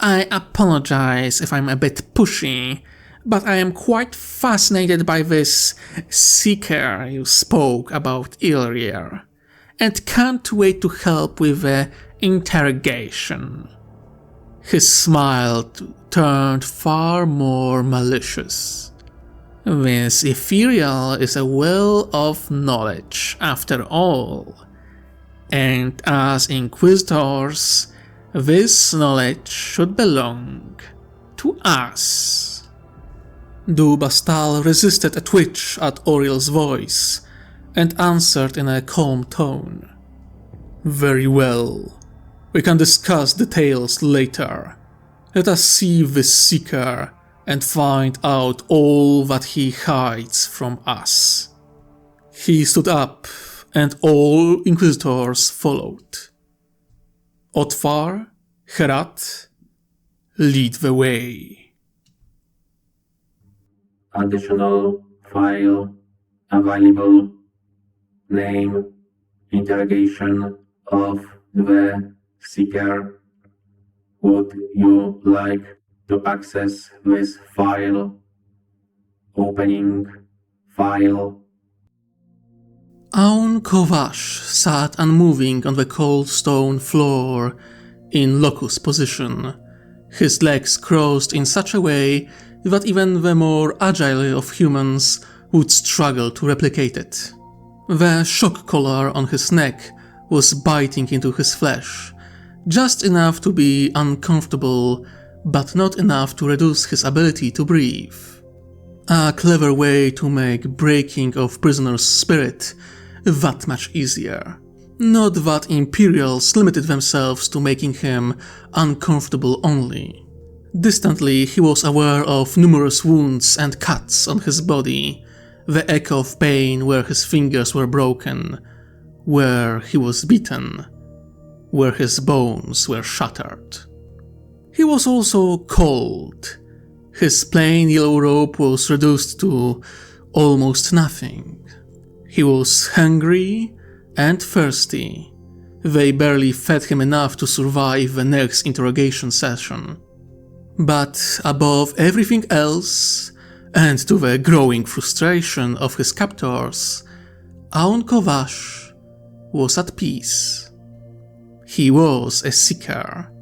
I apologize if I'm a bit pushy, but I am quite fascinated by this Seeker you spoke about earlier, and can't wait to help with the interrogation. His smile turned far more malicious. This ethereal is a well of knowledge, after all, and as Inquisitors, this knowledge should belong to us. Du-Bastal resisted a twitch at Auriel's voice and answered in a calm tone. Very well. We can discuss details later. Let us see this Seeker and find out all that he hides from us. He stood up, and all Inquisitors followed. Otfar, Herat, lead the way. Additional file available. Name, interrogation of the Seeker. Would you like to access this file? Opening file. Aun'Ko'Vash sat unmoving on the cold stone floor in locus position, his legs crossed in such a way that even the more agile of humans would struggle to replicate it. The shock collar on his neck was biting into his flesh, just enough to be uncomfortable, but not enough to reduce his ability to breathe. A clever way to make breaking of prisoner's spirit that much easier. Not that Imperials limited themselves to making him uncomfortable only. Distantly, he was aware of numerous wounds and cuts on his body, the echo of pain where his fingers were broken, where he was beaten, where his bones were shattered. He was also cold. His plain yellow robe was reduced to almost nothing. He was hungry and thirsty. They barely fed him enough to survive the next interrogation session. But above everything else, and to the growing frustration of his captors, Aun'Ko'Vash was at peace. He was a Seeker.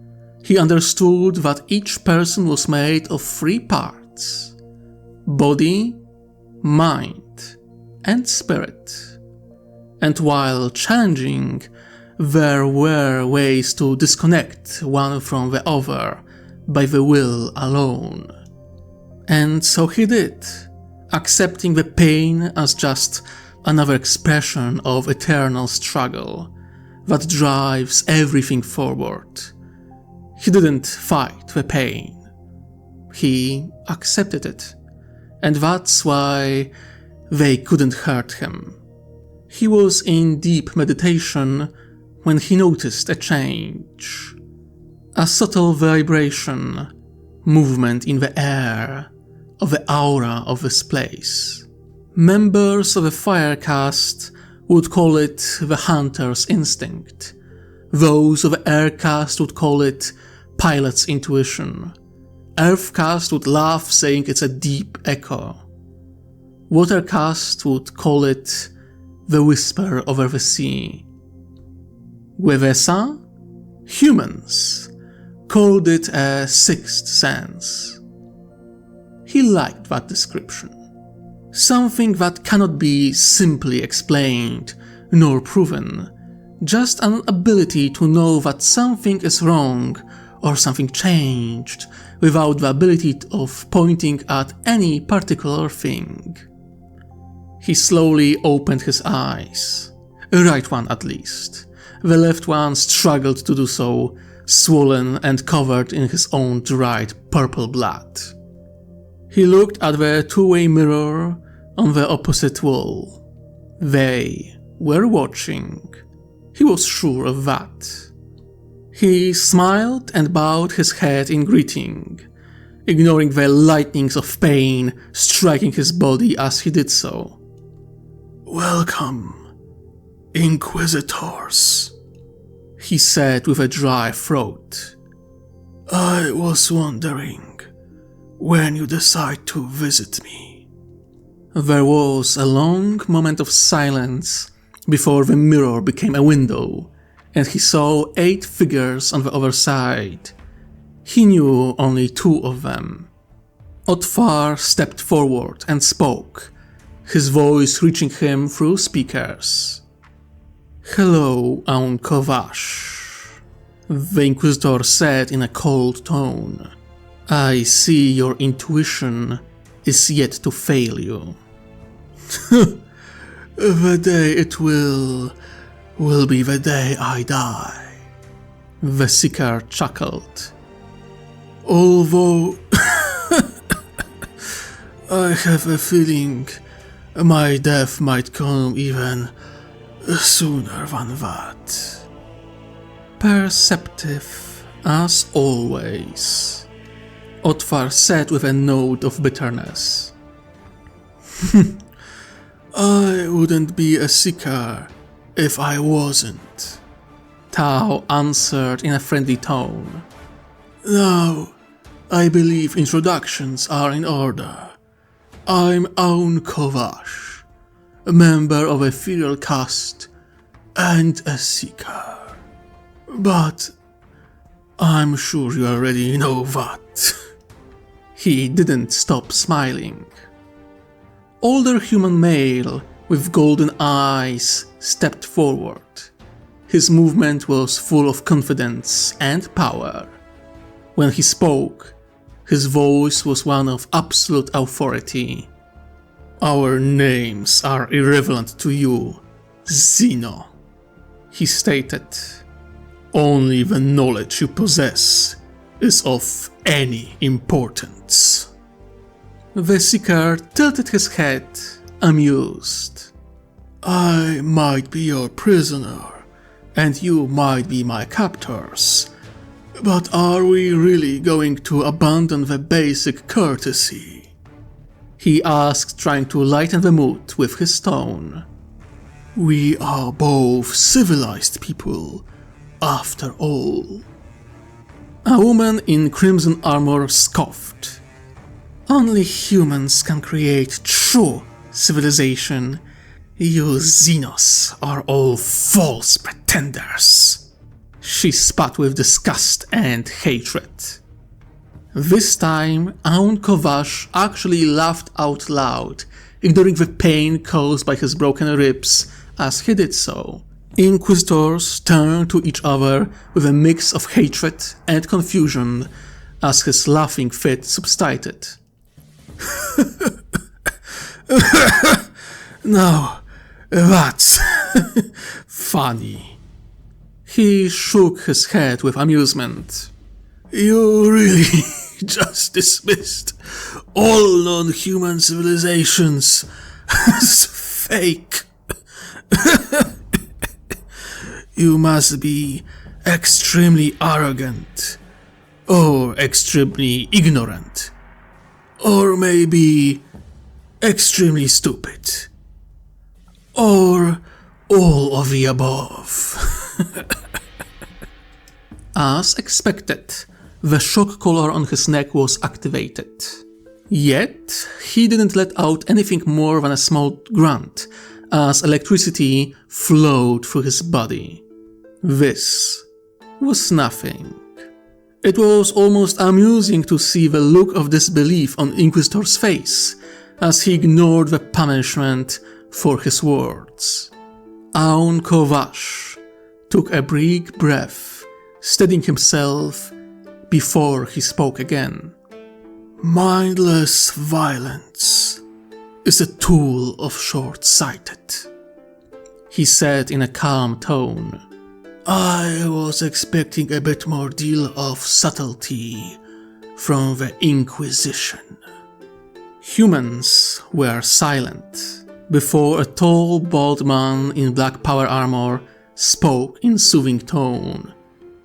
He understood that each person was made of 3 parts: body, mind, and spirit. And while challenging, there were ways to disconnect one from the other by the will alone. And so he did, accepting the pain as just another expression of eternal struggle that drives everything forward. He didn't fight the pain. He accepted it, and that's why they couldn't hurt him. He was in deep meditation when he noticed a change. A subtle vibration, movement in the air, of the aura of this place. Members of the Fire Caste would call it the Hunter's Instinct. Those of the Air Caste would call it Pilot's Intuition. Earth Caste would laugh, saying it's a deep echo. Water Caste would call it the Whisper over the Sea. Gwevesa, humans, called it a sixth sense. He liked that description. Something that cannot be simply explained nor proven, just an ability to know that something is wrong or something changed without the ability of pointing at any particular thing. He slowly opened his eyes. A right one at least. The left one struggled to do so, swollen and covered in his own dried purple blood. He looked at the two-way mirror on the opposite wall. They were watching. He was sure of that. He smiled and bowed his head in greeting, ignoring the lightnings of pain striking his body as he did so. "Welcome, Inquisitors," he said with a dry throat. "I was wondering when you decide to visit me." There was a long moment of silence before the mirror became a window and he saw 8 figures on the other side. He knew only 2 of them. Otfar stepped forward and spoke, his voice reaching him through speakers. "Hello, Aun'Ko'vash," the Inquisitor said in a cold tone. "I see your intuition is yet to fail you." "The day it will be the day I die," the Seeker chuckled. "Although I have a feeling my death might come even sooner than that." "Perceptive, as always," Otfar said with a note of bitterness. "I wouldn't be a Seeker if I wasn't," Tao answered in a friendly tone. "Now, I believe introductions are in order. I'm Aun'Ko'Vash, a member of a filial caste and a Seeker. But I'm sure you already know that." He didn't stop smiling. Older human male with golden eyes stepped forward. His movement was full of confidence and power. When he spoke, his voice was one of absolute authority. "Our names are irrelevant to you, Xeno," he stated. "Only the knowledge you possess is of any importance." The Seeker tilted his head, amused. "I might be your prisoner, and you might be my captors, but are we really going to abandon the basic courtesy?" he asked, trying to lighten the mood with his tone. "We are both civilized people, after all." A woman in crimson armor scoffed. "Only humans can create true civilization. You Xenos are all false pretenders." She spat with disgust and hatred. This time, Aun'Ko'Vash actually laughed out loud, ignoring the pain caused by his broken ribs as he did so. Inquisitors turned to each other with a mix of hatred and confusion as his laughing fit subsided. "Now, that's funny." He shook his head with amusement. "You really just dismissed all non-human civilizations as fake. You must be extremely arrogant, or extremely ignorant, or maybe extremely stupid, or all of the above." As expected, the shock collar on his neck was activated. Yet, he didn't let out anything more than a small grunt as electricity flowed through his body. This was nothing. It was almost amusing to see the look of disbelief on Inquisitor's face as he ignored the punishment for his words. Aun'Ko'Vash took a big breath, steadying himself before he spoke again. "Mindless violence is a tool of short-sighted," he said in a calm tone. "I was expecting a bit more deal of subtlety from the Inquisition." Humans were silent before a tall, bald man in black power armor spoke in soothing tone,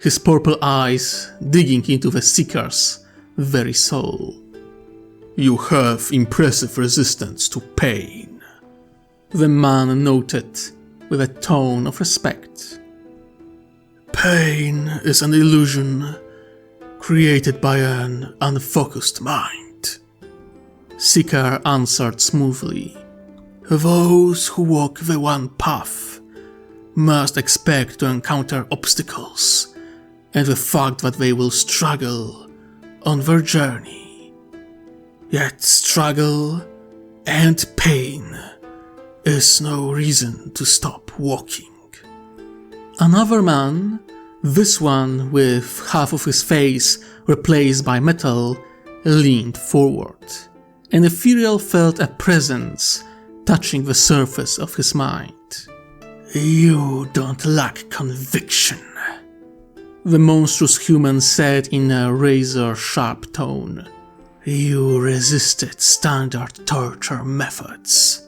his purple eyes digging into the Seeker's very soul. You have impressive resistance to pain, the man noted with a tone of respect. Pain is an illusion created by an unfocused mind, Seeker answered smoothly. Those who walk the one path must expect to encounter obstacles and the fact that they will struggle on their journey. Yet struggle and pain is no reason to stop walking. Another man, this one with half of his face replaced by metal, leaned forward, and Ethereal felt a presence touching the surface of his mind. You don't lack conviction, the monstrous human said in a razor-sharp tone. You resisted standard torture methods.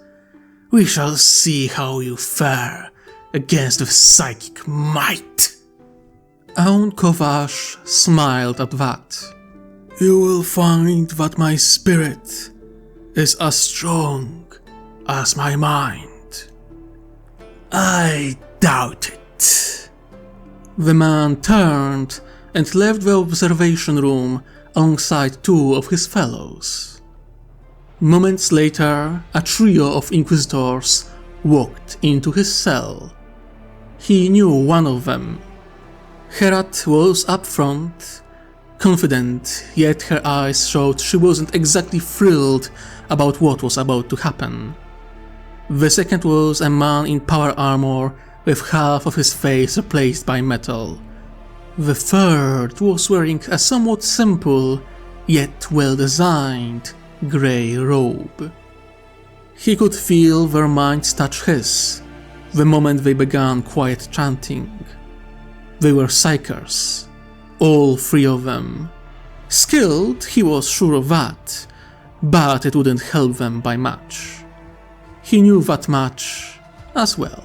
We shall see how you fare against the psychic might. Aun'Ko'vash smiled at that. You will find that my spirit is as strong as my mind. I doubt it. The man turned and left the observation room alongside two of his fellows. Moments later, a trio of Inquisitors walked into his cell. He knew one of them. Herat was up front, confident, yet her eyes showed she wasn't exactly thrilled about what was about to happen. The second was a man in power armor with half of his face replaced by metal. The third was wearing a somewhat simple, yet well-designed, grey robe. He could feel their minds touch his the moment they began quiet chanting. They were Psykers, all three of them. Skilled, he was sure of that, but it wouldn't help them by much. He knew that much as well.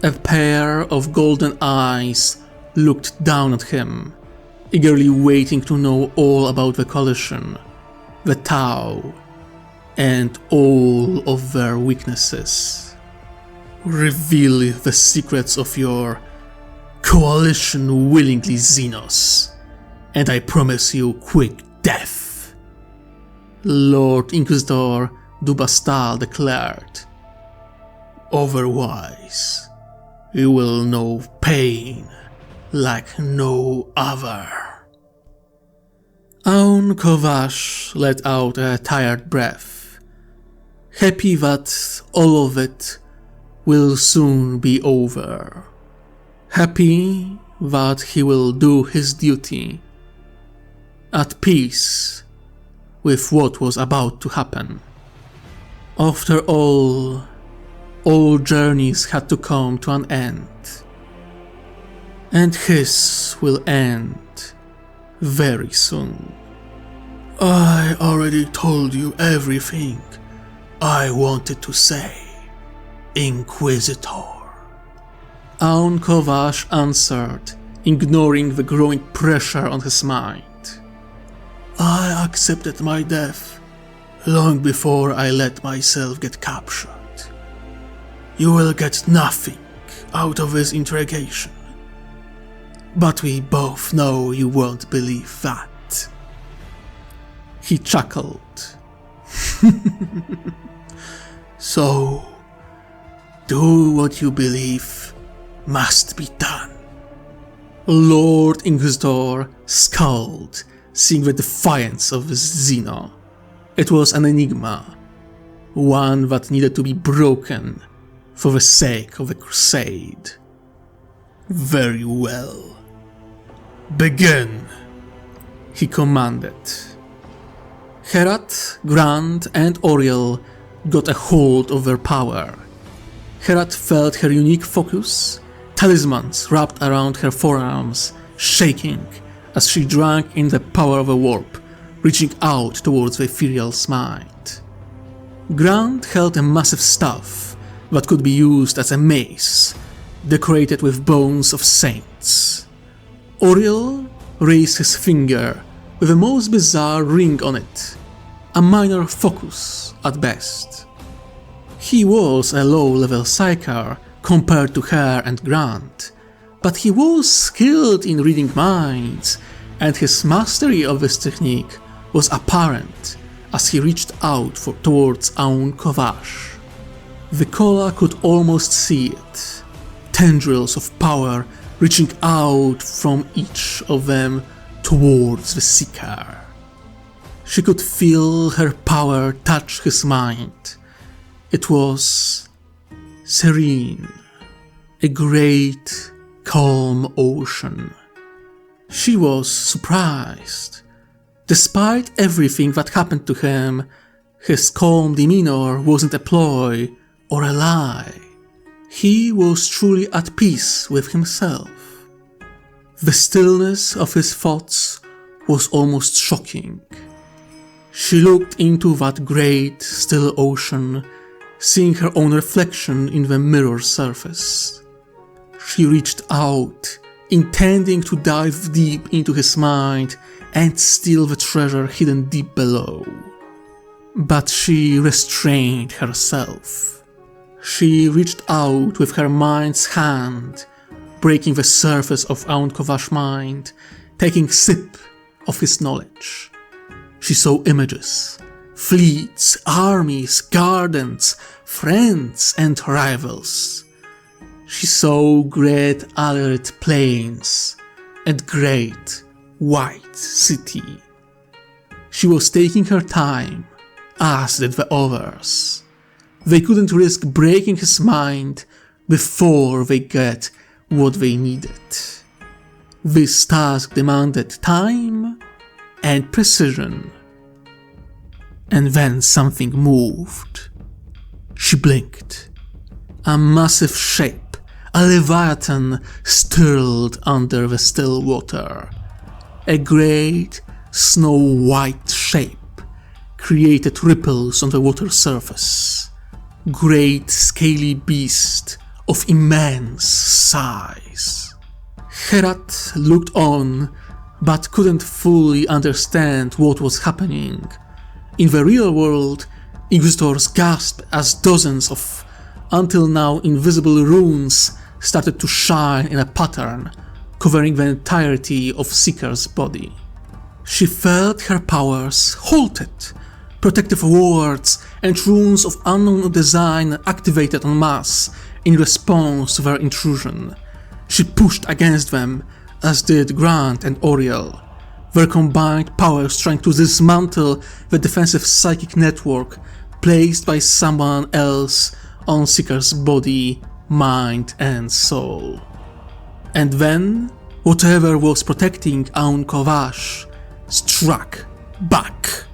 A pair of golden eyes looked down at him, eagerly waiting to know all about the Coalition, the Tau, and all of their weaknesses. Reveal the secrets of your Coalition willingly, Xenos, and I promise you quick death, Lord Inquisitor Dubastal declared. Otherwise, you will know pain like no other. Aun'Ko'Vash let out a tired breath, happy that all of it will soon be over. Happy that he will do his duty. At peace with what was about to happen. After all journeys had to come to an end. And his will end very soon. I already told you everything I wanted to say, Inquisitor. Aun'Ko'Vash answered, ignoring the growing pressure on his mind. I accepted my death long before I let myself get captured. You will get nothing out of this interrogation. But we both know you won't believe that. He chuckled. So, do what you believe must be done. Lord Inquisitor scowled, seeing the defiance of this Xeno. It was an enigma, one that needed to be broken for the sake of the Crusade. Very well. Begin, he commanded. Herat, Grant, and Oriel got a hold of their power. Herat felt her unique focus, talismans wrapped around her forearms, shaking as she drank in the power of a warp, reaching out towards the ethereal's might. Grant held a massive staff that could be used as a mace, decorated with bones of saints. Oriel raised his finger with a most bizarre ring on it, a minor focus at best. He was a low-level psyker compared to her and Grant, but he was skilled in reading minds, and his mastery of this technique was apparent as he reached out towards Aun'Ko'vash. The Kola could almost see it, tendrils of power reaching out from each of them towards the Seeker. She could feel her power touch his mind. It was serene, a great, calm ocean. She was surprised. Despite everything that happened to him, his calm demeanor wasn't a ploy or a lie. He was truly at peace with himself. The stillness of his thoughts was almost shocking. She looked into that great, still ocean, seeing her own reflection in the mirror surface. She reached out, intending to dive deep into his mind and steal the treasure hidden deep below. But she restrained herself. She reached out with her mind's hand, breaking the surface of Aun'Kovash's mind, taking sip of his knowledge. She saw images, fleets, armies, gardens, friends and rivals. She saw great arid plains and great white city. She was taking her time, as did the others. They couldn't risk breaking his mind before they get what they needed. This task demanded time and precision. And then something moved. She blinked. A massive shape, a leviathan, stirred under the still water. A great, snow-white shape created ripples on the water surface. Great scaly beast of immense size. Herat looked on, but couldn't fully understand what was happening. In the real world, Inquisitors gasped as dozens of until now invisible runes started to shine in a pattern, covering the entirety of Seeker's body. She felt her powers halted. Protective wards and runes of unknown design activated en masse in response to their intrusion. She pushed against them, as did Grant and Oriel, their combined powers trying to dismantle the defensive psychic network placed by someone else on Seeker's body, mind and soul. And then, whatever was protecting Aun'Ko'Vash struck back.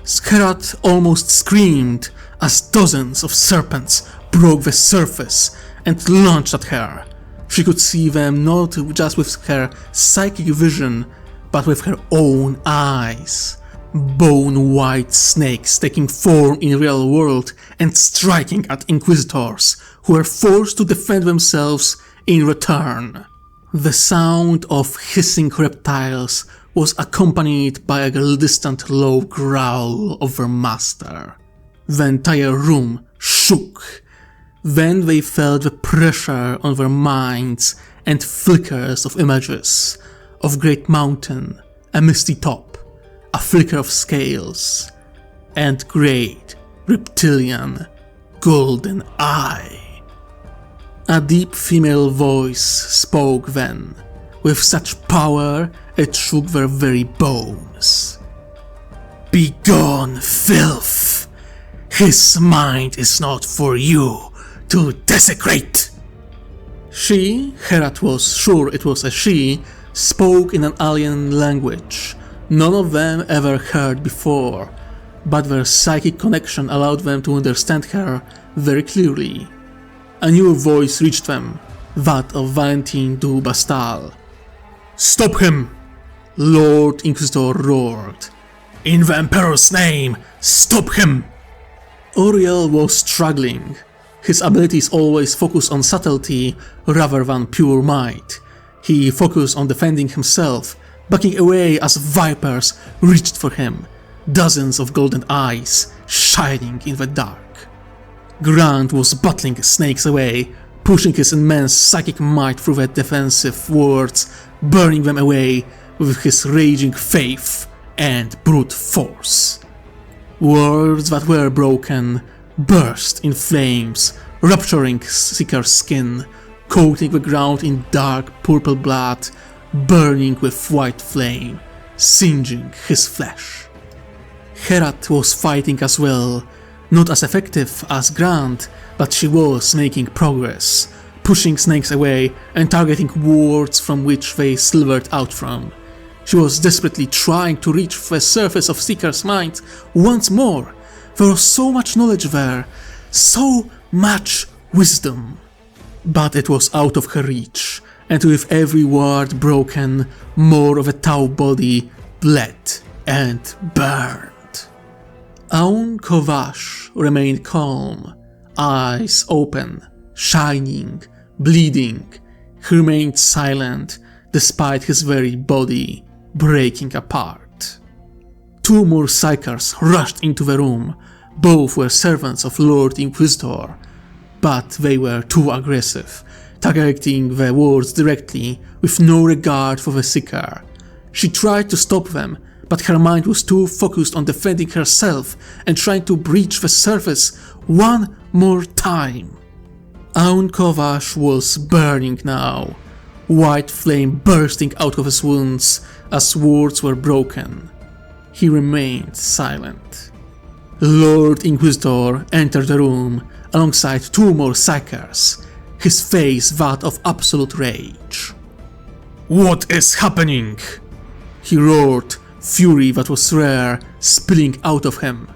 Skerat almost screamed as dozens of serpents broke the surface and launched at her. She could see them not just with her psychic vision, but with her own eyes. Bone-white snakes taking form in real world and striking at Inquisitors, who were forced to defend themselves in return. The sound of hissing reptiles was accompanied by a distant low growl of their master. The entire room shook. Then they felt the pressure on their minds and flickers of images of great mountain, a misty top, a flicker of scales, and great reptilian golden eye. A deep female voice spoke then, with such power it shook their very bones. "Begone, filth! His mind is not for you to desecrate!" She, Herat was sure it was a she, spoke in an alien language none of them ever heard before, but their psychic connection allowed them to understand her very clearly. A new voice reached them, that of Valentin du Bastal. "Stop him!" Lord Inquisitor roared. "In the Emperor's name, stop him!" Oriel was struggling. His abilities always focused on subtlety rather than pure might. He focused on defending himself, backing away as vipers reached for him, dozens of golden eyes shining in the dark. Grant was battling snakes away, pushing his immense psychic might through the defensive wards, burning them away with his raging faith and brute force. Wards that were broken burst in flames, rupturing Seeker's skin, coating the ground in dark purple blood, burning with white flame, singeing his flesh. Herat was fighting as well, not as effective as Grant, but she was making progress, pushing snakes away and targeting wards from which they slithered out from. She was desperately trying to reach the surface of Seeker's mind once more. There was so much knowledge there, so much wisdom. But it was out of her reach, and with every ward broken, more of a Tau body bled and burned. Aun'Ko'Vash remained calm, eyes open, shining, bleeding. He remained silent despite his very body breaking apart. Two more Psykers rushed into the room. Both were servants of Lord Inquisitor, but they were too aggressive, targeting the wards directly with no regard for the Seeker. She tried to stop them, but her mind was too focused on defending herself and trying to breach the surface one more time. Aun'Ko'Vash was burning now, white flame bursting out of his wounds as wards were broken. He remained silent. Lord Inquisitor entered the room alongside two more Psykers, his face that of absolute rage. "What is happening?" he roared, fury that was rare spilling out of him.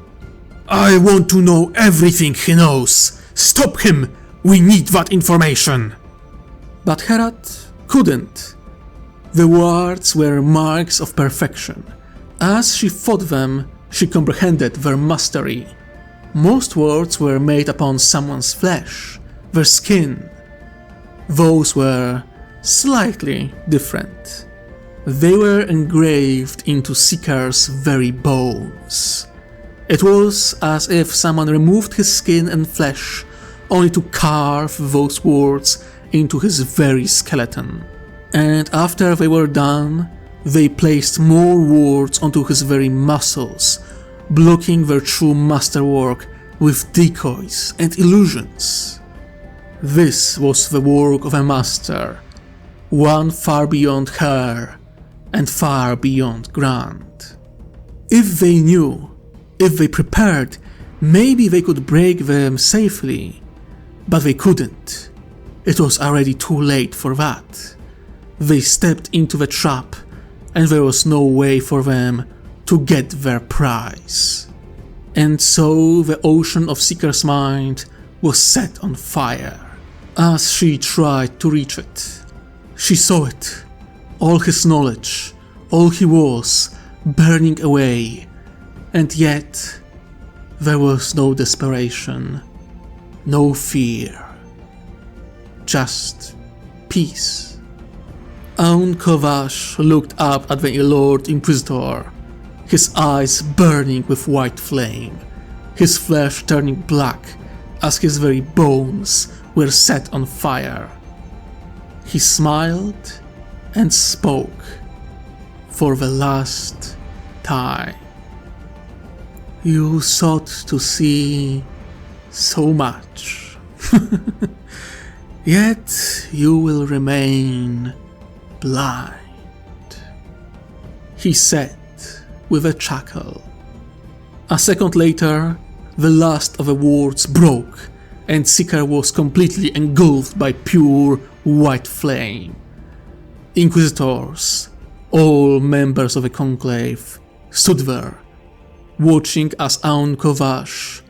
"I want to know everything he knows! Stop him! We need that information!" But Herat couldn't. The words were marks of perfection. As she fought them, she comprehended their mastery. Most words were made upon someone's flesh, their skin. Those were slightly different. They were engraved into Seeker's very bones. It was as if someone removed his skin and flesh only to carve those words into his very skeleton. And after they were done, they placed more words onto his very muscles, blocking their true masterwork with decoys and illusions. This was the work of a master, one far beyond her and far beyond Grant. If they knew, if they prepared, maybe they could break them safely, but they couldn't. It was already too late for that. They stepped into the trap, and there was no way for them to get their prize. And so the ocean of Seeker's mind was set on fire. As she tried to reach it, she saw it, all his knowledge, all he was, burning away, and yet there was no desperation, no fear, just peace. Aun'Ko'Vash looked up at the Lord Inquisitor, his eyes burning with white flame, his flesh turning black as his very bones were set on fire. He smiled and spoke for the last time. "You sought to see so much, yet you will remain blind," he said with a chuckle. A second later, the last of the words broke, and Seeker was completely engulfed by pure white flame. Inquisitors, all members of the Conclave, stood there, watching as Aun'Ko'Vash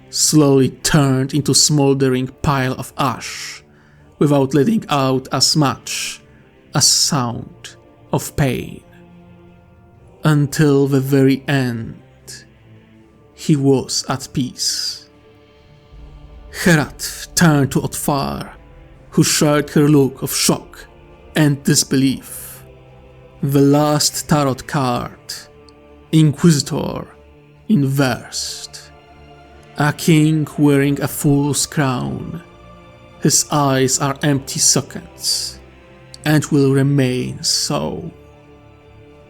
slowly turned into a smoldering pile of ash, without letting out as much as sound of pain. Until the very end, he was at peace. Herat turned to Otfar, who shared her look of shock and disbelief. The last tarot card, Inquisitor, inversed. A king wearing a fool's crown. His eyes are empty sockets, and will remain so.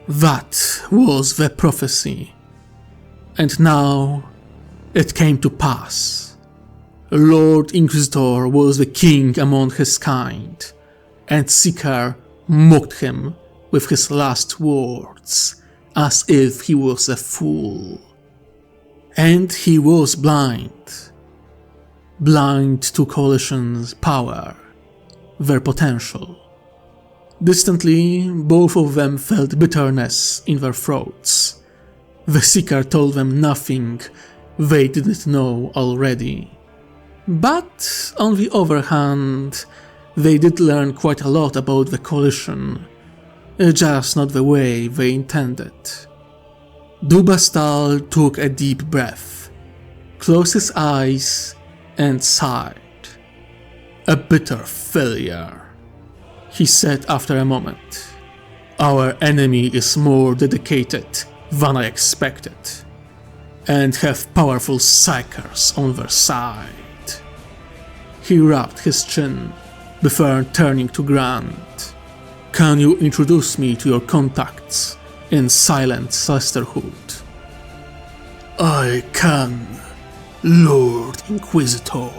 That was the prophecy. And now it came to pass. Lord Inquisitor was the king among his kind, and Seeker mocked him with his last words, as if he was a fool. And he was blind. Blind to Coalition's power, their potential. Distantly, both of them felt bitterness in their throats. The Seeker told them nothing they didn't know already. But, on the other hand, they did learn quite a lot about the Coalition, just not the way they intended. Dubastal took a deep breath, closed his eyes, and sighed. A bitter failure, he said after a moment. Our enemy is more dedicated than I expected, and have powerful psychers on their side. He rubbed his chin before turning to Grant. Can you introduce me to your contacts in Silent Sisterhood? I can, Lord Inquisitor.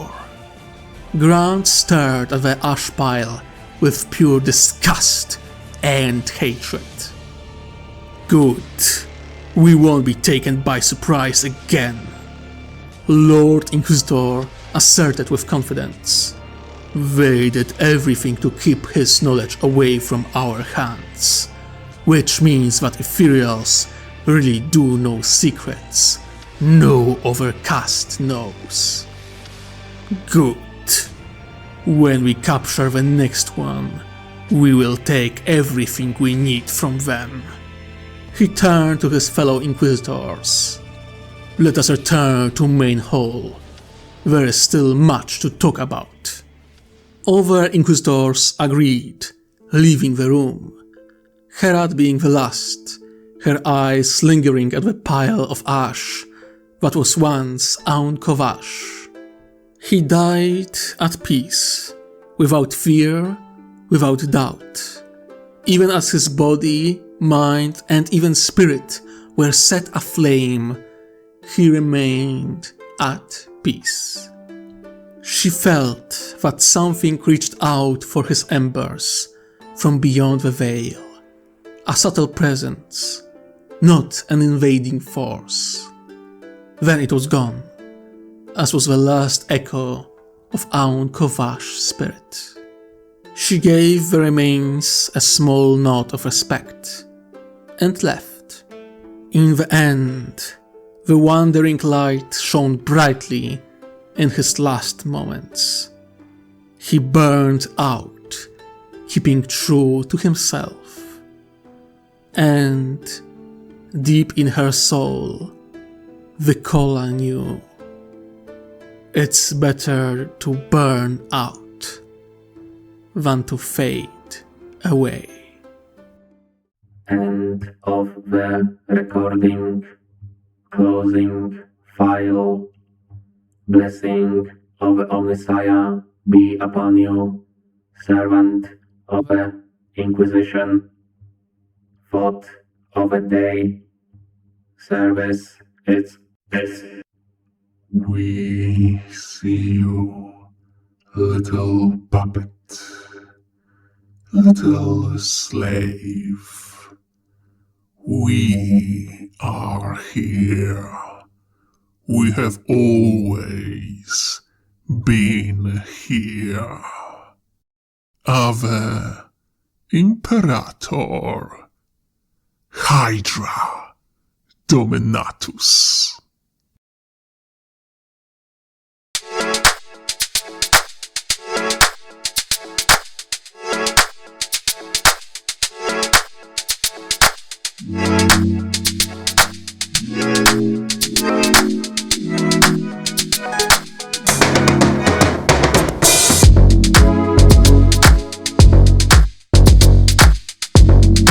Grant stared at the ash pile with pure disgust and hatred. Good. We won't be taken by surprise again. Lord Inquisitor asserted with confidence. They did everything to keep his knowledge away from our hands, which means that Ethereals really do know secrets no other caste knows. Good. When we capture the next one, we will take everything we need from them. He turned to his fellow Inquisitors. Let us return to Main Hall. There is still much to talk about. Other Inquisitors agreed, leaving the room. Herad being the last, her eyes lingering at the pile of ash that was once Aun'Ko'Vash. He died at peace, without fear, without doubt. Even as his body, mind, and even spirit were set aflame, he remained at peace. She felt that something reached out for his embers from beyond the veil. A subtle presence, not an invading force. Then it was gone, as was the last echo of Aun'Ko'Vash's spirit. She gave the remains a small nod of respect, and left. In the end, the wandering light shone brightly in his last moments. He burned out, keeping true to himself. And, deep in her soul, the Kola knew. It's better to burn out than to fade away. End of the recording. Closing file. Blessing of the Omnissiah be upon you, servant of the Inquisition. Thought of a day. Service is this. We see you, little puppet, little slave. We are here. We have always been here. Ave Imperator, Hydra Dominatus.